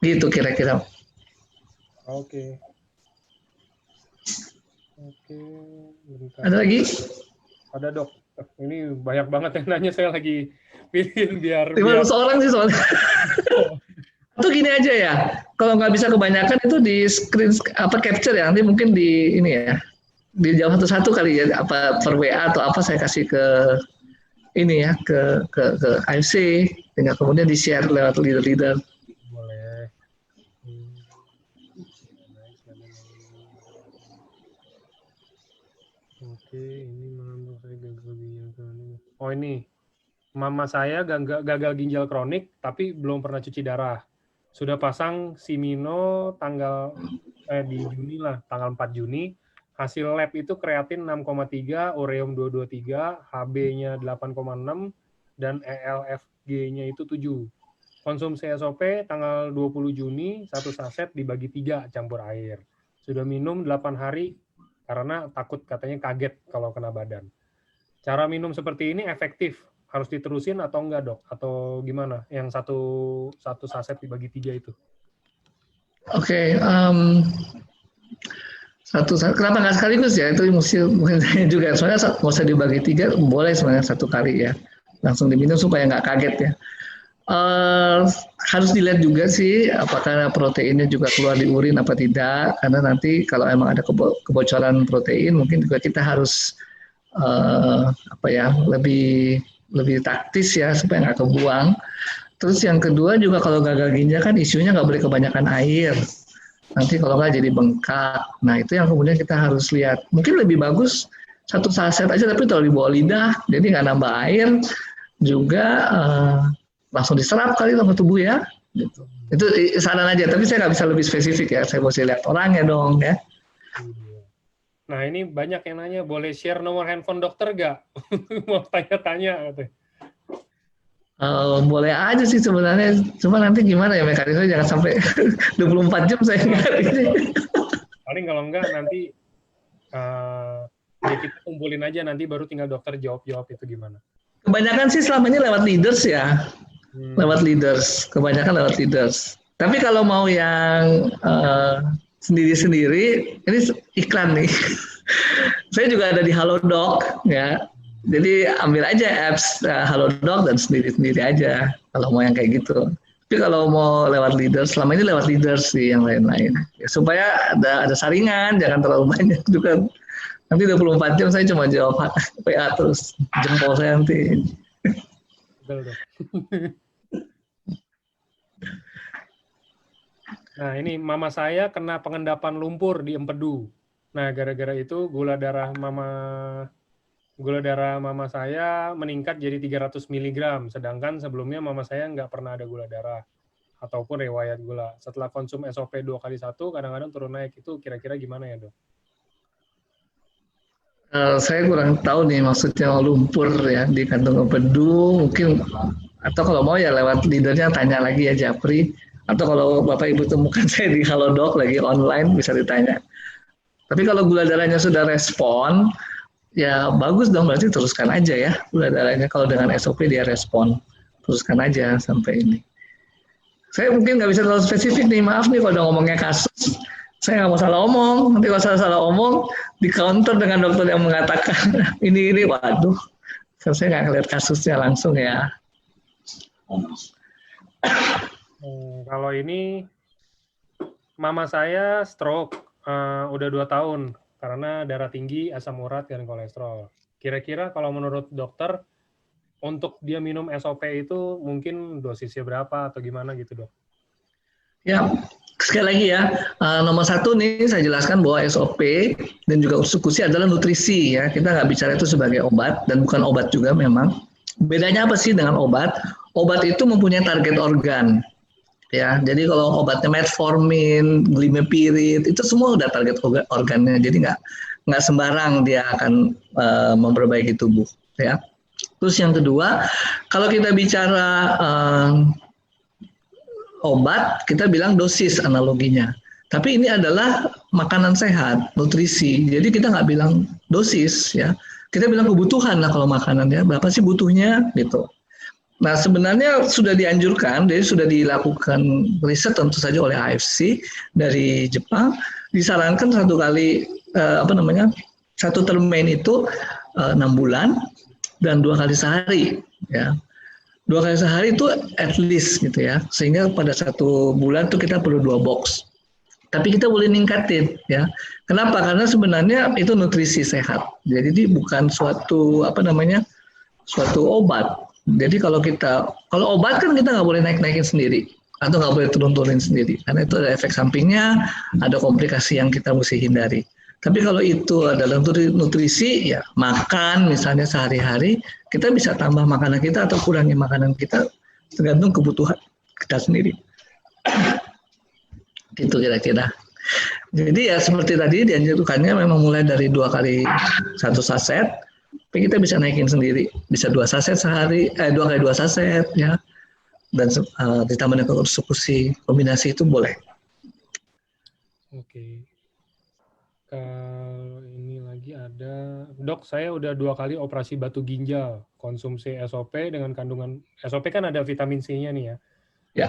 Gitu kira-kira. Oke. Oke, bentar. Ada lagi? Ada dok. Ini banyak banget yang nanya, saya lagi pilihin biar 500 orang sih soalnya. Atau gini aja ya, kalau nggak bisa kebanyakan itu di screen capture ya, nanti mungkin di ini ya, dijawab satu-satu kali ya, apa per WA atau apa saya kasih ke ini ya, ke AFC, tinggal kemudian di share lewat leader-leader. boleh. Oke, ini menurut saya gagal ginjal kronik. Oh ini, mama saya gagal ginjal kronik, tapi belum pernah cuci darah. Sudah pasang Simino di Juni lah, tanggal 4 Juni. Hasil lab itu kreatin 6,3, ureum 223, HB-nya 8,6, dan ELFG-nya itu 7. Konsumsi SOP tanggal 20 Juni, 1 saset dibagi 3 campur air. Sudah minum 8 hari karena takut katanya kaget kalau kena badan. Cara minum seperti ini efektif? Harus diterusin atau enggak dok? Atau gimana? Yang satu saset dibagi 3 itu? Oke, kenapa nggak sekaligus ya? Itu mungkin juga. Soalnya nggak usah dibagi 3, boleh sebenarnya 1 kali ya. Langsung diminum supaya nggak kaget ya. Harus dilihat juga sih apakah proteinnya juga keluar di urin apa tidak. Karena nanti kalau emang ada kebocoran protein, mungkin juga kita harus lebih taktis ya supaya nggak kebuang. Terus yang kedua juga kalau gagal ginjal kan isunya nggak boleh kebanyakan air. Nanti kalau nggak jadi bengkak. Nah itu yang kemudian kita harus lihat. Mungkin lebih bagus 1 saset aja tapi kalau di bawah lidah, jadi nggak nambah air. Juga langsung diserap kali sama tubuh ya. Gitu. Itu saran aja. Tapi saya nggak bisa lebih spesifik ya. Saya mesti lihat orangnya dong ya. Nah ini banyak yang nanya, boleh share nomor handphone dokter nggak? Mau tanya-tanya. Boleh aja sih sebenarnya, cuma nanti gimana ya mekanisme jangan sampai 24 jam saya nggak. Paling kalau enggak nanti ya kita kumpulin aja, nanti baru tinggal dokter jawab itu gimana. Kebanyakan sih selama ini lewat leaders ya, lewat leaders, kebanyakan lewat leaders. Tapi kalau mau yang sendiri-sendiri, ini iklan nih. Saya juga ada di Halodoc ya. Jadi ambil aja apps Halodoc dan sendiri-sendiri aja kalau mau yang kayak gitu. Tapi kalau mau lewat leaders, selama ini lewat leaders sih yang lain-lain. Ya, supaya ada saringan, jangan terlalu banyak juga. Nanti 24 jam saya cuma jawab PA terus, jempol saya nanti. Betul. Nah ini mama saya kena pengendapan lumpur di empedu. Nah gara-gara itu gula darah mama saya meningkat jadi 300 mg, sedangkan sebelumnya mama saya nggak pernah ada gula darah ataupun riwayat gula. Setelah konsum SOP 2x1, kadang-kadang turun naik. Itu kira-kira gimana ya dok? Saya kurang tahu nih maksudnya lumpur ya di kantung empedu mungkin, atau kalau mau ya lewat leadernya tanya lagi ya Japri, atau kalau Bapak Ibu temukan saya di Halodoc lagi online bisa ditanya. Tapi kalau gula darahnya sudah respon, ya bagus dong, berarti teruskan aja ya gula darahnya. Kalau dengan SOP dia respon, teruskan aja sampai ini. Saya mungkin nggak bisa terlalu spesifik nih, maaf nih kalau udah ngomongnya kasus. Saya nggak mau salah omong, nanti kalau salah omong di counter dengan dokter yang mengatakan ini, waduh, saya nggak ngeliat kasusnya langsung ya. Kalau ini mama saya stroke, udah 2 tahun karena darah tinggi, asam urat, dan kolesterol. Kira-kira kalau menurut dokter untuk dia minum SOP itu mungkin dosisnya berapa atau gimana gitu dok? Ya, sekali lagi ya, nomor 1 nih saya jelaskan bahwa SOP dan juga usukusi adalah nutrisi ya. Kita nggak bicara itu sebagai obat dan bukan obat juga memang. Bedanya apa sih dengan obat? Obat itu mempunyai target organ. Ya, jadi kalau obatnya metformin, glimepirid itu semua udah target organnya. Jadi nggak sembarang dia akan memperbaiki tubuh. Ya. Terus yang kedua, kalau kita bicara obat, kita bilang dosis analoginya. Tapi ini adalah makanan sehat, nutrisi. Jadi kita nggak bilang dosis ya. Kita bilang kebutuhan lah kalau makanan ya. Berapa sih butuhnya gitu. Nah, sebenarnya sudah dianjurkan, jadi sudah dilakukan riset tentu saja oleh AFC dari Jepang, disarankan satu termain itu 6 bulan dan 2 kali sehari, ya. 2 kali sehari itu at least gitu ya, sehingga pada 1 bulan itu kita perlu 2 box. Tapi kita boleh ningkatin, ya. Kenapa? Karena sebenarnya itu nutrisi sehat. Jadi ini bukan suatu obat. Jadi kalau obat kan kita nggak boleh naik-naikin sendiri atau nggak boleh turun-turunin sendiri karena itu ada efek sampingnya, ada komplikasi yang kita mesti hindari. Tapi kalau itu adalah nutrisi, ya makan misalnya sehari-hari, kita bisa tambah makanan kita atau kurangi makanan kita tergantung kebutuhan kita sendiri. Gitu kira-kira. Jadi ya seperti tadi dianjurkannya memang mulai dari 2 kali 1 saset. Tapi kita bisa naikin sendiri, bisa 2 saset sehari, 2 kali 2 saset ya, dan ditambah dengan konsumsi kombinasi itu boleh. Oke. Kalau ini lagi ada, dok, saya udah 2 kali operasi batu ginjal, konsumsi SOP dengan kandungan SOP kan ada vitamin C-nya nih ya. Ya.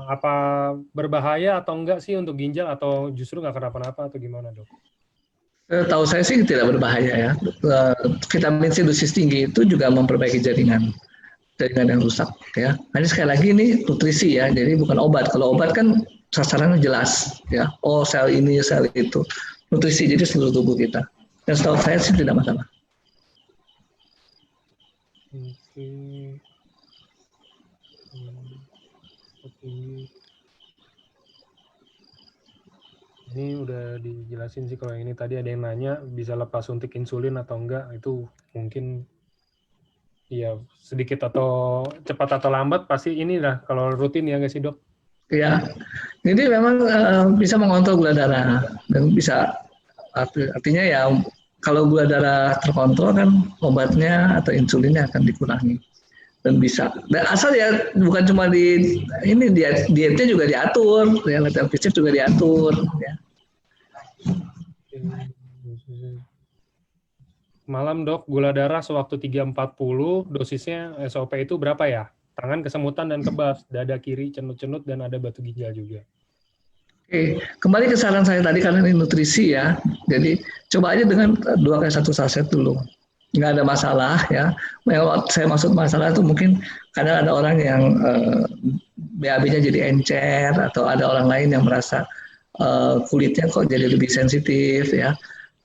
Apa berbahaya atau enggak sih untuk ginjal atau justru nggak kenapa-napa atau gimana dok? Tahu saya sih tidak berbahaya ya. Vitamin C dosis tinggi itu juga memperbaiki jaringan yang rusak ya. Ini sekali lagi ini nutrisi ya, jadi bukan obat. Kalau obat kan sasarannya jelas ya. Oh sel ini, sel itu. Nutrisi jadi seluruh tubuh kita. Dan setahu saya sih tidak masalah. Oke. Ini udah dijelasin sih kalau ini tadi ada yang nanya bisa lepas suntik insulin atau enggak, itu mungkin ya sedikit atau cepat atau lambat pasti ini lah kalau rutin ya nggak sih dok? Ya, jadi memang bisa mengontrol gula darah dan bisa artinya ya kalau gula darah terkontrol kan obatnya atau insulinnya akan dikurangi dan bisa. Dan asal ya bukan cuma dietnya juga diatur, ya latihan fisik juga diatur. Ya. Malam dok, gula darah sewaktu 340, dosisnya SOP itu berapa ya? Tangan kesemutan dan kebas, dada kiri cenut-cenut dan ada batu ginjal juga. Oke, kembali ke saran saya tadi karena ini nutrisi ya. Jadi coba aja dengan 2 kali 1 saset dulu. Nggak ada masalah ya. Yang saya maksud masalah itu mungkin kadang ada orang yang BAB-nya jadi encer atau ada orang lain yang merasa kulitnya kok jadi lebih sensitif ya.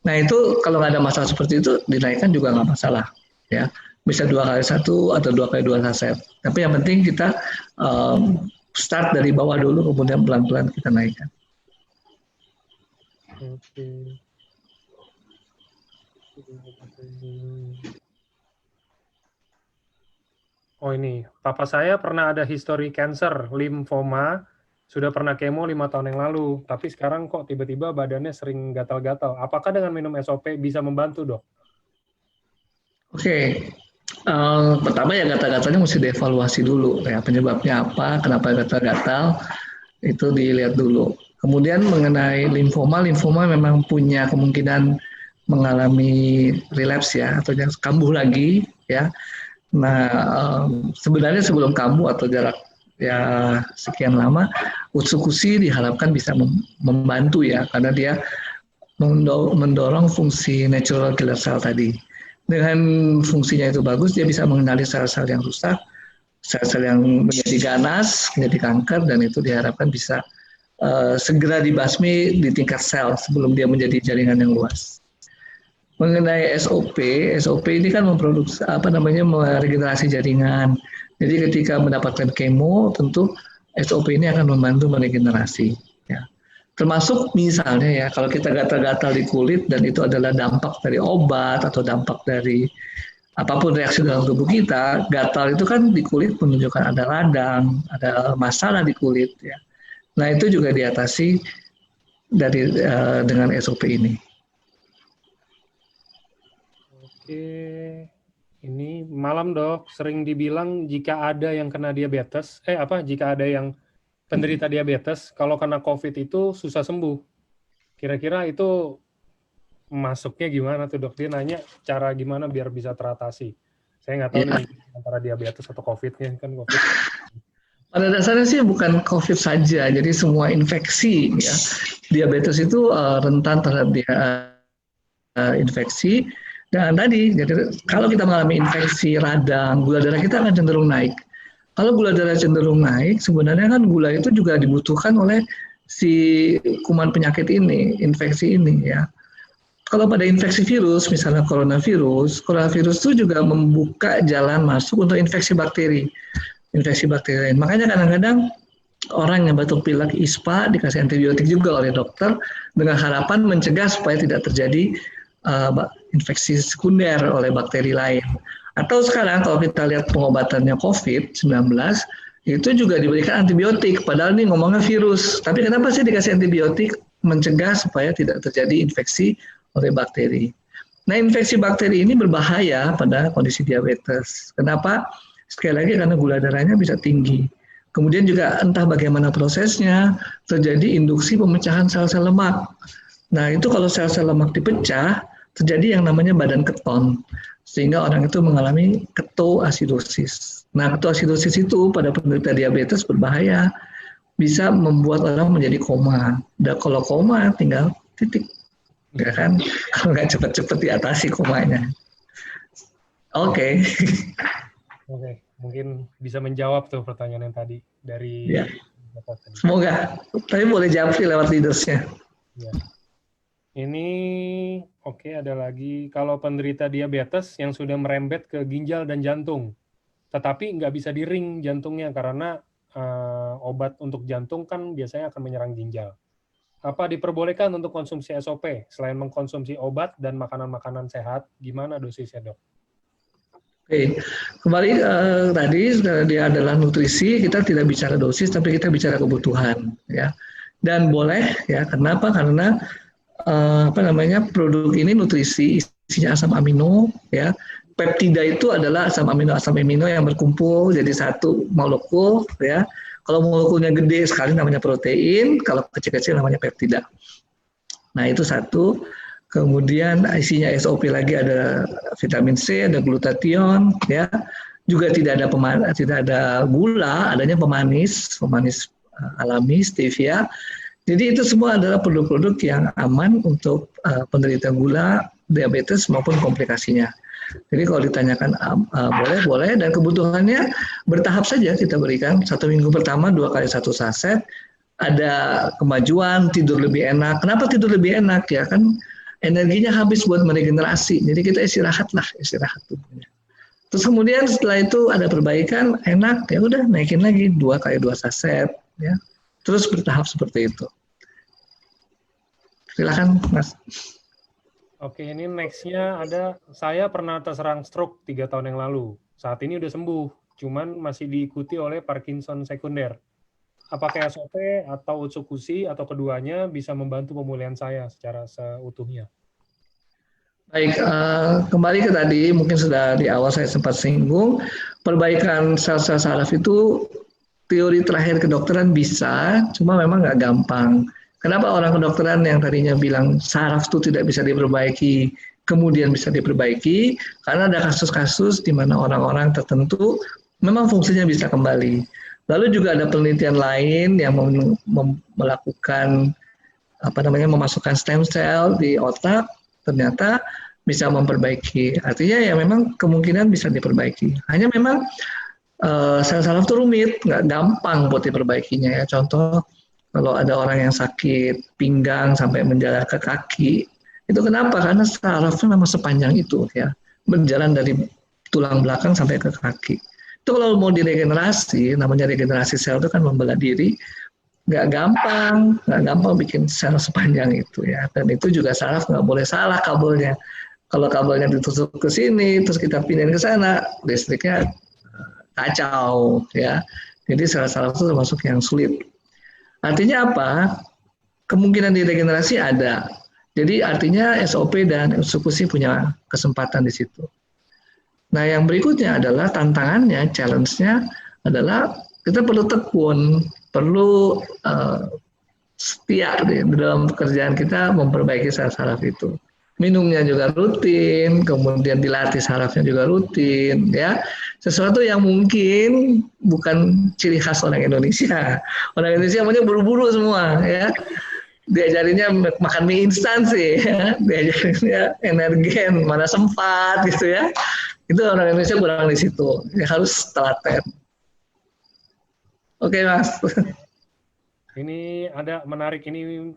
Nah itu kalau nggak ada masalah seperti itu dinaikkan juga nggak masalah ya. Bisa 2 kali 1 atau 2 kali 2 saset. Tapi yang penting kita start dari bawah dulu, kemudian pelan-pelan kita naikkan. Oke. Oh ini, papa saya pernah ada history cancer, limfoma, sudah pernah kemo 5 tahun yang lalu, tapi sekarang kok tiba-tiba badannya sering gatal-gatal. Apakah dengan minum SOP bisa membantu dok? Oke. Pertama ya gatal-gatalnya mesti dievaluasi dulu ya penyebabnya apa, kenapa gatal-gatal itu dilihat dulu. Kemudian mengenai limfoma memang punya kemungkinan mengalami relapse ya atau kambuh lagi ya. Nah sebenarnya sebelum kambuh atau jarak ya sekian lama, utsukushi diharapkan bisa membantu ya karena dia mendorong fungsi natural killer cell tadi. Dengan fungsinya itu bagus, dia bisa mengenali sel-sel yang rusak, sel-sel yang menjadi ganas, menjadi kanker, dan itu diharapkan bisa segera dibasmi di tingkat sel sebelum dia menjadi jaringan yang luas. Mengenai SOP ini kan memproduksi meregenerasi jaringan. Jadi ketika mendapatkan kemo, tentu SOP ini akan membantu meregenerasi. Ya. Termasuk misalnya ya kalau kita gatal-gatal di kulit dan itu adalah dampak dari obat atau dampak dari apapun reaksi dalam tubuh kita, gatal itu kan di kulit menunjukkan ada radang, ada masalah di kulit ya. Nah itu juga diatasi dengan SOP ini. Oke, ini malam dok, sering dibilang jika ada yang kena diabetes, jika ada yang penderita diabetes, kalau kena COVID itu susah sembuh. Kira-kira itu masuknya gimana tuh dok? Dia nanya cara gimana biar bisa teratasi. Saya nggak tahu nih antara diabetes atau COVID-nya kan COVID. Pada dasarnya sih bukan COVID saja, jadi semua infeksi ya. Diabetes itu rentan terhadap infeksi dan tadi jadi kalau kita mengalami infeksi radang, gula darah kita akan cenderung naik. Kalau gula darah cenderung naik, sebenarnya kan gula itu juga dibutuhkan oleh si kuman penyakit ini, infeksi ini ya. Kalau pada infeksi virus, misalnya coronavirus itu juga membuka jalan masuk untuk infeksi bakteri lain. Makanya kadang-kadang orang yang batuk pilek ISPA dikasih antibiotik juga oleh dokter dengan harapan mencegah supaya tidak terjadi infeksi sekunder oleh bakteri lain. Atau sekarang kalau kita lihat pengobatannya COVID-19 itu juga diberikan antibiotik, padahal ini ngomongnya virus. Tapi kenapa sih dikasih antibiotik? Mencegah supaya tidak terjadi infeksi oleh bakteri. Nah, infeksi bakteri ini berbahaya pada kondisi diabetes. Kenapa? Sekali lagi karena gula darahnya bisa tinggi. Kemudian juga entah bagaimana prosesnya, terjadi induksi pemecahan sel-sel lemak. Nah, itu kalau sel-sel lemak dipecah, terjadi yang namanya badan keton. Sehingga orang itu mengalami ketoasidosis. Nah, ketoasidosis itu pada penderita diabetes berbahaya. Bisa membuat orang menjadi koma. Dan kalau koma tinggal titik. Ya kan? Kalau nggak cepat-cepat diatasi komanya. Oke. Oke, mungkin bisa menjawab tuh pertanyaan yang tadi dari ya. Semoga. Tapi boleh jawab sih lewat leadersnya. Ya. Ini ada lagi. Kalau penderita diabetes yang sudah merembet ke ginjal dan jantung, tetapi nggak bisa di-ring jantungnya karena obat untuk jantung kan biasanya akan menyerang ginjal. Apa diperbolehkan untuk konsumsi SOP selain mengkonsumsi obat dan makanan-makanan sehat? Gimana dosisnya, Dok? Oke, kembali tadi dia adalah nutrisi, kita tidak bicara dosis, tapi kita bicara kebutuhan, ya. Dan boleh, ya. Kenapa? Karena produk ini nutrisi, isinya asam amino, ya. Peptida itu adalah asam amino yang berkumpul jadi satu molekul, ya. Kalau molekulnya gede sekali namanya protein, kalau kecil-kecil namanya peptida. Nah, itu satu. Kemudian isinya SOP lagi ada vitamin C, ada glutathione, ya. Juga tidak ada gula, adanya pemanis alami stevia. Jadi itu semua adalah produk-produk yang aman untuk penderita gula, diabetes maupun komplikasinya. Jadi kalau ditanyakan boleh dan kebutuhannya bertahap saja kita berikan. 1 minggu pertama 2 kali 1 saset. Ada kemajuan, tidur lebih enak. Kenapa tidur lebih enak ya kan? Energinya habis buat meregenerasi, jadi kita istirahat tubuhnya. Terus kemudian setelah itu ada perbaikan, enak, ya udah naikin lagi 2 kali 2 saset, ya. Terus bertahap seperti itu. Silakan, Mas. Oke, ini next-nya ada, saya pernah terserang stroke 3 tahun yang lalu. Saat ini udah sembuh, cuman masih diikuti oleh Parkinson sekunder. Apakah SOP atau Utsukushi atau keduanya bisa membantu pemulihan saya secara seutuhnya? Baik, kembali ke tadi, mungkin sudah di awal saya sempat singgung, perbaikan sel-sel saraf itu teori terakhir kedokteran bisa, cuma memang nggak gampang. Kenapa orang kedokteran yang tadinya bilang saraf itu tidak bisa diperbaiki, kemudian bisa diperbaiki? Karena ada kasus-kasus di mana orang-orang tertentu memang fungsinya bisa kembali. Lalu juga ada penelitian lain yang melakukan memasukkan stem cell di otak, ternyata bisa memperbaiki. Artinya ya memang kemungkinan bisa diperbaiki. Hanya memang sel saraf itu rumit, nggak gampang buat diperbaikinya ya. Contoh kalau ada orang yang sakit pinggang sampai menjalar ke kaki, itu kenapa? Karena sarafnya memang sepanjang itu ya, berjalan dari tulang belakang sampai ke kaki. Itu kalau mau diregenerasi, namanya regenerasi sel itu kan membelah diri, nggak gampang bikin sel sepanjang itu ya. Dan itu juga saraf nggak boleh salah kabelnya. Kalau kabelnya ditusuk ke sini, terus kita pindahin ke sana, listriknya kacau ya. Jadi sel saraf itu termasuk yang sulit. Artinya apa? Kemungkinan diregenerasi ada. Jadi artinya SOP dan Utsukushi punya kesempatan di situ. Nah, yang berikutnya adalah tantangannya, challenge-nya adalah kita perlu tekun, perlu setia di dalam pekerjaan kita memperbaiki saraf itu. Minumnya juga rutin, kemudian dilatih sarafnya juga rutin, ya. Sesuatu yang mungkin bukan ciri khas orang Indonesia. Orang Indonesia maunya buru-buru semua, ya. Diajarinnya makan mie instan sih, ya. Diajarinnya energen, mana sempat gitu ya. Itu orang Indonesia kurang di situ. Ya, harus telaten. Oke, Mas. Ini ada menarik, ini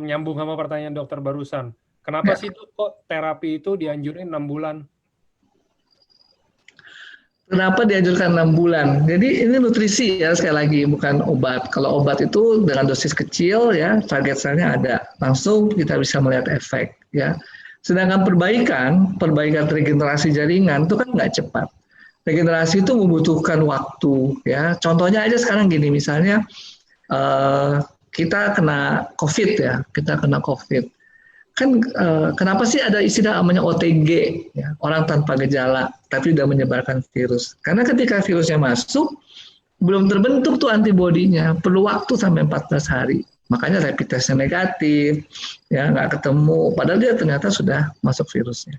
nyambung sama pertanyaan dokter barusan. Kenapa sih Dok, kok terapi itu dianjurin 6 bulan? Kenapa dianjurkan 6 bulan? Jadi ini nutrisi ya, sekali lagi, bukan obat. Kalau obat itu dengan dosis kecil ya, target selnya ada. Langsung kita bisa melihat efek ya. Sedangkan perbaikan regenerasi jaringan itu kan nggak cepat. Regenerasi itu membutuhkan waktu ya. Contohnya aja sekarang gini, misalnya kita kena COVID ya, kan kenapa sih ada istilah namanya OTG ya, orang tanpa gejala tapi sudah menyebarkan virus? Karena ketika virusnya masuk belum terbentuk tuh antibodinya, perlu waktu sampai 14 hari. Makanya rapid testnya negatif, ya nggak ketemu, padahal dia ternyata sudah masuk virusnya.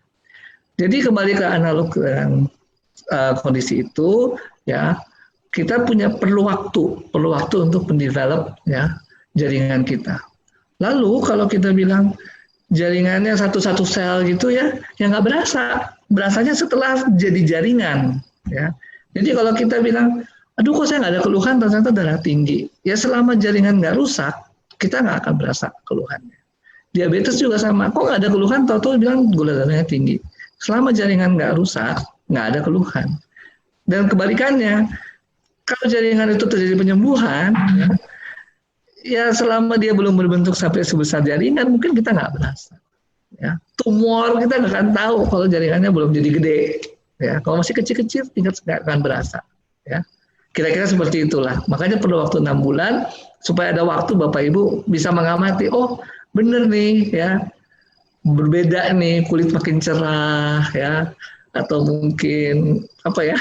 Jadi kembali ke analog dengan kondisi itu ya, kita perlu waktu untuk mendevelop ya jaringan kita. Lalu kalau kita bilang jaringannya satu-satu sel gitu ya, yang nggak berasanya setelah jadi jaringan ya. Jadi kalau kita bilang, aduh kok saya nggak ada keluhan, ternyata darah tinggi. Ya selama jaringan nggak rusak, kita nggak akan berasa keluhannya. Diabetes juga sama, kok nggak ada keluhan, tahu-tahu bilang gula darahnya tinggi. Selama jaringan nggak rusak, nggak ada keluhan. Dan kebalikannya, kalau jaringan itu terjadi penyembuhan, ya selama dia belum berbentuk sampai sebesar jaringan, mungkin kita nggak berasa. Ya. Tumor kita nggak akan tahu kalau jaringannya belum jadi gede. Ya. Kalau masih kecil-kecil, tingkat nggak akan berasa. Ya. Kira-kira seperti itulah. Makanya perlu waktu 6 bulan supaya ada waktu Bapak Ibu bisa mengamati. Oh, bener nih, ya, berbeda nih, kulit makin cerah, ya, atau mungkin apa ya,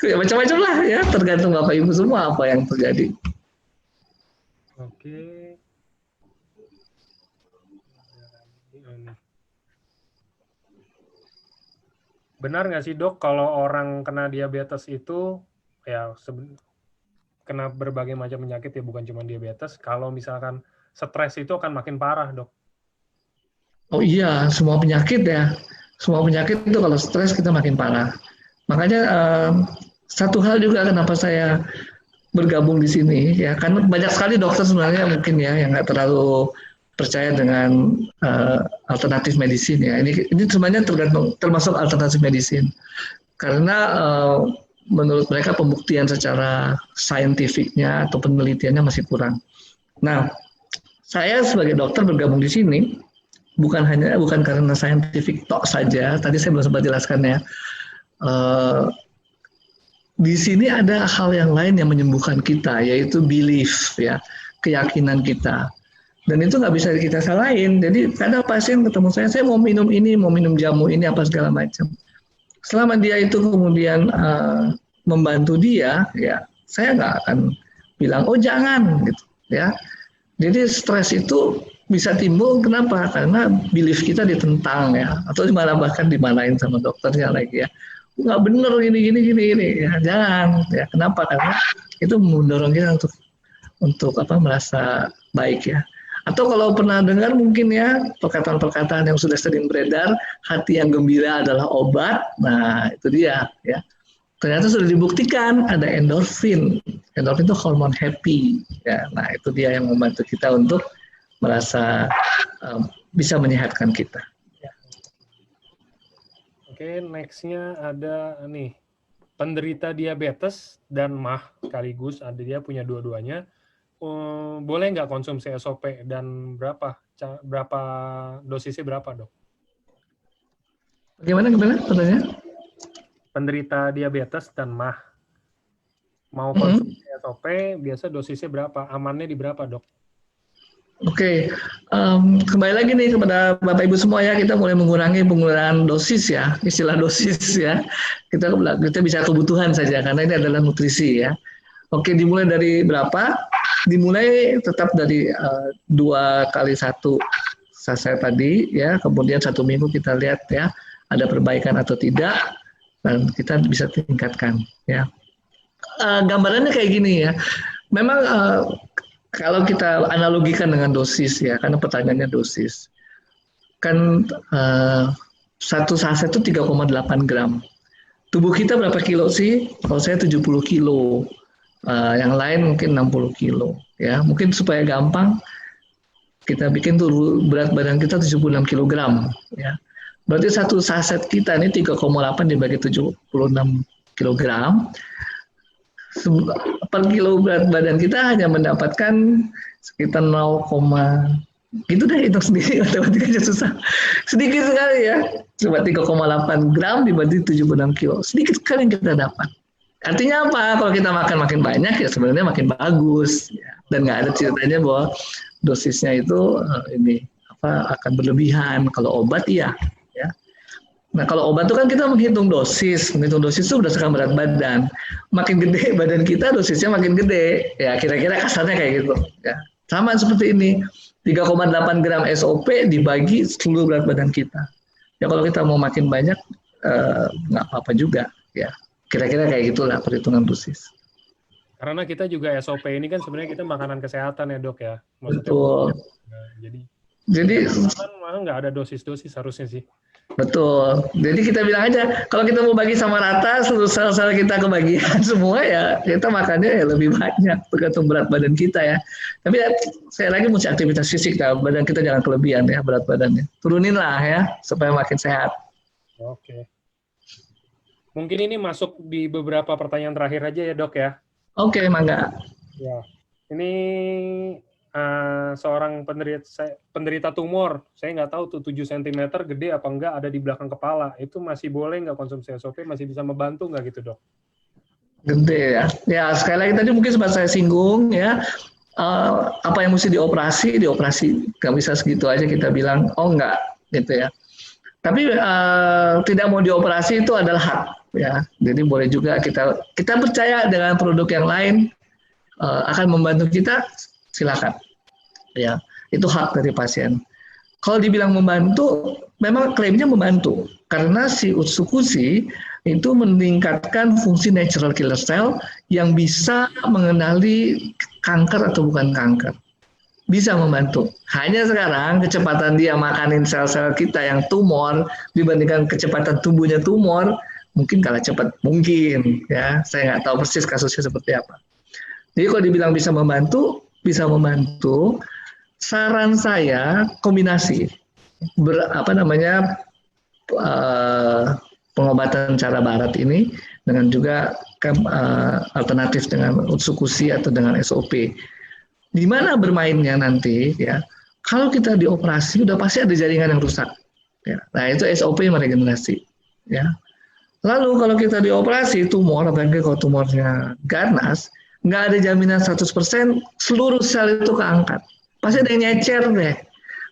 ya macam-macam lah, ya, tergantung Bapak Ibu semua apa yang terjadi. Oke. Benar nggak sih Dok, kalau orang kena diabetes itu ya kena berbagai macam penyakit ya, bukan cuma diabetes, kalau misalkan stres itu akan makin parah Dok? Oh iya, semua penyakit ya. Semua penyakit itu kalau stres kita makin parah. Makanya satu hal juga kenapa saya bergabung di sini ya, karena banyak sekali dokter sebenarnya mungkin ya yang nggak terlalu percaya dengan alternatif medicine ya. Ini sebenarnya termasuk alternatif medicine karena menurut mereka pembuktian secara saintifiknya atau penelitiannya masih kurang. Nah, saya sebagai dokter bergabung di sini bukan karena saintifik tok saja. Tadi saya belum sempat jelaskan ya. Di sini ada hal yang lain yang menyembuhkan kita, yaitu belief ya, keyakinan kita. Dan itu nggak bisa kita salahin. Jadi kadang pasien ketemu saya mau minum ini, mau minum jamu ini, apa segala macam. Selama dia itu kemudian membantu dia, ya saya nggak akan bilang, oh jangan, gitu ya. Jadi stres itu bisa timbul, kenapa? Karena belief kita ditentang ya, atau bahkan dimarahin sama dokternya lagi ya. Nggak bener gini ya, jangan ya. Kenapa? Karena itu mendorong kita untuk merasa baik ya. Atau kalau pernah dengar mungkin ya perkataan-perkataan yang sudah sering beredar, hati yang gembira adalah obat. Nah itu dia ya. Ternyata sudah dibuktikan ada endorfin. Endorfin itu hormon happy ya. Nah itu dia yang membantu kita untuk merasa bisa menyehatkan kita. Oke, next-nya ada nih, penderita diabetes dan MAH sekaligus, ada dia punya dua-duanya, boleh nggak konsumsi SOP dan berapa dosisnya berapa Dok? Gimana pertanyaan? Penderita diabetes dan MAH mau konsumsi SOP, biasa dosisnya berapa? Amannya di berapa Dok? Oke, kembali lagi nih kepada Bapak Ibu semua ya, kita mulai mengurangi penggunaan dosis ya, istilah dosis ya. Kita bisa kebutuhan saja karena ini adalah nutrisi ya. Oke, dimulai dari berapa? Dimulai tetap dari 2 kali 1 saset tadi ya, kemudian 1 minggu kita lihat ya ada perbaikan atau tidak. dan kita bisa tingkatkan ya. Gambarannya kayak gini ya. Memang kalau kita analogikan dengan dosis ya, karena pertanyaannya dosis. Kan satu saset itu 3,8 gram. Tubuh kita berapa kilo sih? Kalau saya 70 kilo. Yang lain mungkin 60 kilo. Ya, mungkin supaya gampang kita bikin tuh berat badan kita 76 kilogram. Ya. Berarti satu saset kita ini 3,8 dibagi 76 kilogram. Per kilo berat badan kita hanya mendapatkan sekitar 0, gitu deh, hitung sendiri, matematikanya susah. Sedikit sekali ya, coba 3,8 gram dibagi 76 kilo, sedikit sekali yang kita dapat. Artinya apa? Kalau kita makan makin banyak ya sebenarnya makin bagus ya. Dan nggak ada ceritanya bahwa dosisnya itu akan berlebihan. Kalau obat iya ya. Nah kalau obat itu kan kita menghitung dosis itu berdasarkan berat badan. Makin gede badan kita dosisnya makin gede. Ya kira-kira kasarnya kayak gitu. Ya. Sama seperti ini, 3,8 gram SOP dibagi seluruh berat badan kita. Ya kalau kita mau makin banyak nggak apa-apa juga. Ya kira-kira kayak gitulah perhitungan dosis. Karena kita juga SOP ini kan sebenarnya kita makanan kesehatan ya dok ya. Maksudnya, betul. Nah, jadi malah nggak ada dosis-dosis harusnya sih. Betul. Jadi kita bilang aja, kalau kita mau bagi sama rata, seluruh sel-sel kita kebagian semua ya, kita makannya ya lebih banyak, tergantung berat badan kita ya. Tapi ya, saya lagi mesti aktivitas fisik, ya. Badan kita jangan kelebihan ya berat badannya. Turunin lah ya, supaya makin sehat. Oke. Mungkin ini masuk di beberapa pertanyaan terakhir aja ya dok ya. Oke, mangga. Ya. Ini seorang penderita tumor, saya nggak tahu tuh 7 cm gede apa enggak, ada di belakang kepala, itu masih boleh nggak konsumsi SOP, masih bisa membantu nggak gitu dok? Gede ya, ya sekali lagi tadi mungkin sempat saya singgung ya, apa yang mesti dioperasi, nggak bisa segitu aja kita bilang, oh enggak gitu ya. Tapi tidak mau dioperasi itu adalah hak ya, jadi boleh juga kita percaya dengan produk yang lain akan membantu kita, silakan. Ya, itu hak dari pasien. Kalau dibilang membantu, memang klaimnya membantu karena si Utsukushi itu meningkatkan fungsi natural killer cell yang bisa mengenali kanker atau bukan kanker. Bisa membantu. Hanya sekarang kecepatan dia makanin sel-sel kita yang tumor dibandingkan kecepatan tubuhnya tumor mungkin kalah cepat, mungkin ya. Saya nggak tahu persis kasusnya seperti apa. Jadi kalau dibilang bisa membantu, bisa membantu. Saran saya kombinasi pengobatan cara barat ini dengan juga alternatif dengan Utsukushi atau dengan SOP. Di mana bermainnya nanti ya? Kalau kita dioperasi udah pasti ada jaringan yang rusak. Ya. Nah itu SOP meregenerasi. Ya. Lalu kalau kita dioperasi tumor, apalagi kalau tumornya ganas, nggak ada jaminan 100% seluruh sel itu keangkat. Pasti ada yang nyecer deh.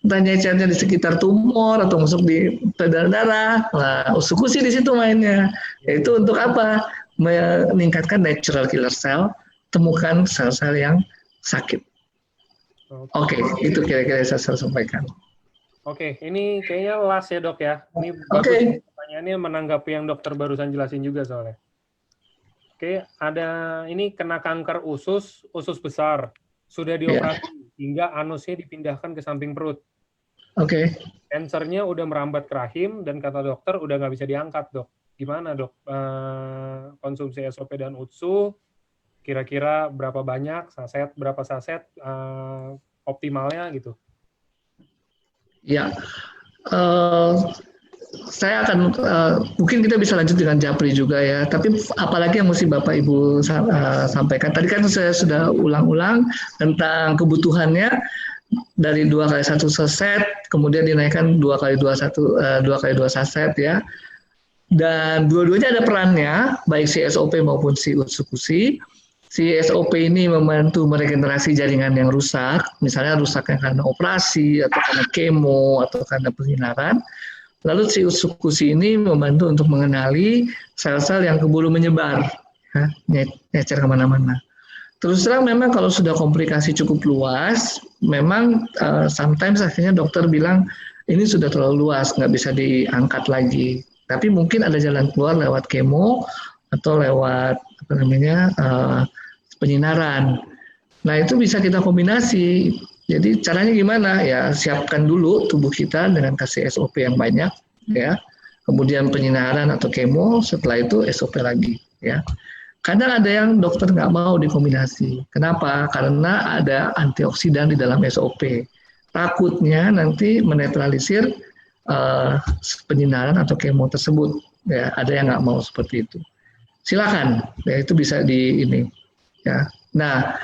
Entah nyecernya di sekitar tumor atau masuk di peredaran darah. Nah, Utsukushi di situ mainnya. Yaitu untuk apa? Meningkatkan natural killer cell, temukan sel-sel yang sakit. Oke, itu kira-kira yang saya sampaikan. Oke, ini kayaknya last ya dok ya. Ini bagus pertanyaannya menanggapi yang dokter barusan jelasin juga soalnya. Oke, ada ini kena kanker usus besar. Sudah dioperasi hingga anusnya dipindahkan ke samping perut. Oke. Kansernya udah merambat ke rahim dan kata dokter udah nggak bisa diangkat dok. Gimana dok? Konsumsi SOP dan Utsu kira-kira berapa banyak saset, berapa saset optimalnya gitu? Ya, saya akan mungkin kita bisa lanjut dengan Japri juga ya. Tapi apalagi yang mesti Bapak Ibu sampaikan. Tadi kan saya sudah ulang-ulang tentang kebutuhannya dari 2 kali 1 saset, kemudian dinaikkan 2 kali 2 saset ya. Dan dua-duanya ada perannya, baik si SOP maupun si Utsukushi. Si SOP ini membantu meregenerasi jaringan yang rusak, misalnya rusaknya karena operasi atau karena kemo atau karena penyinaran. Lalu si Utsukushi ini membantu untuk mengenali sel-sel yang keburu menyebar, ya, nyecer kemana-mana. Terus terang memang kalau sudah komplikasi cukup luas, memang sometimes akhirnya dokter bilang ini sudah terlalu luas, nggak bisa diangkat lagi. Tapi mungkin ada jalan keluar lewat kemo atau lewat apa namanya penyinaran. Nah itu bisa kita kombinasi. Jadi caranya gimana? Ya siapkan dulu tubuh kita dengan kasih SOP yang banyak, ya. Kemudian penyinaran atau kemo, setelah itu SOP lagi, ya. Kadang ada yang dokter nggak mau dikombinasi. Kenapa? Karena ada antioksidan di dalam SOP. Takutnya nanti menetralisir penyinaran atau kemo tersebut. Ya, ada yang nggak mau seperti itu. Silakan, ya itu bisa di ini. Ya. Nah,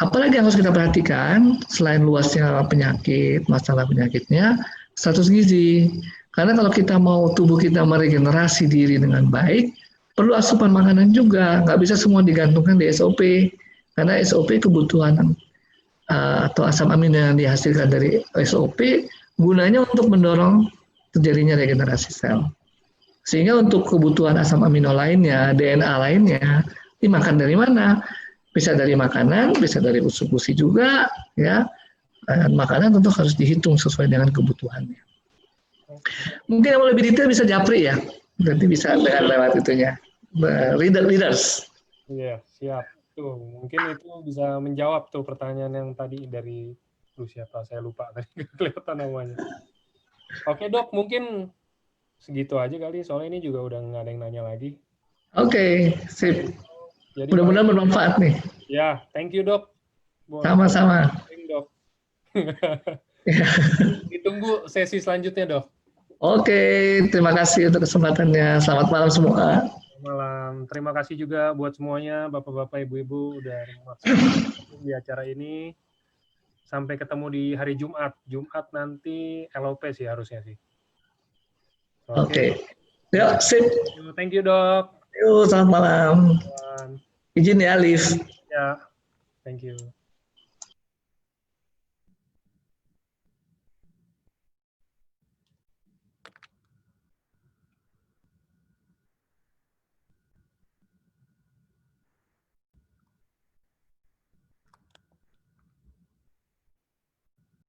apalagi yang harus kita perhatikan selain luasnya penyakit, masalah penyakitnya, status gizi. Karena kalau kita mau tubuh kita meregenerasi diri dengan baik, perlu asupan makanan juga, nggak bisa semua digantungkan di SOP, karena SOP kebutuhan atau asam amino yang dihasilkan dari SOP gunanya untuk mendorong terjadinya regenerasi sel. Sehingga untuk kebutuhan asam amino lainnya, DNA lainnya, dimakan dari mana? Bisa dari makanan, bisa dari usus-usus juga, ya. Dan makanan tentu harus dihitung sesuai dengan kebutuhannya. Mungkin yang lebih detail bisa Japri ya. Nanti bisa dengan lewat itunya. Leaders. Iya, siap. Tuh, mungkin itu bisa menjawab tuh pertanyaan yang tadi dari siapa? Saya lupa tadi kelihatan namanya. Oke, Dok, mungkin segitu aja kali. Soalnya ini juga udah nggak ada yang nanya lagi. Oke, sip. Jadi mudah-mudahan bermanfaat nih. Ya, thank you, Dok. Sama-sama. Dok. Ditunggu sesi selanjutnya, Dok. Oke, terima kasih untuk kesempatannya. Selamat malam semua. Malam. Terima kasih juga buat semuanya, Bapak-Bapak, Ibu-Ibu, udah masuk di acara ini. Sampai ketemu di hari Jumat. Jumat nanti LOP sih harusnya sih. Oke. Ya, sip. Thank you, Dok. Yuk, selamat malam. Izin ya, Alif. Ya, thank you.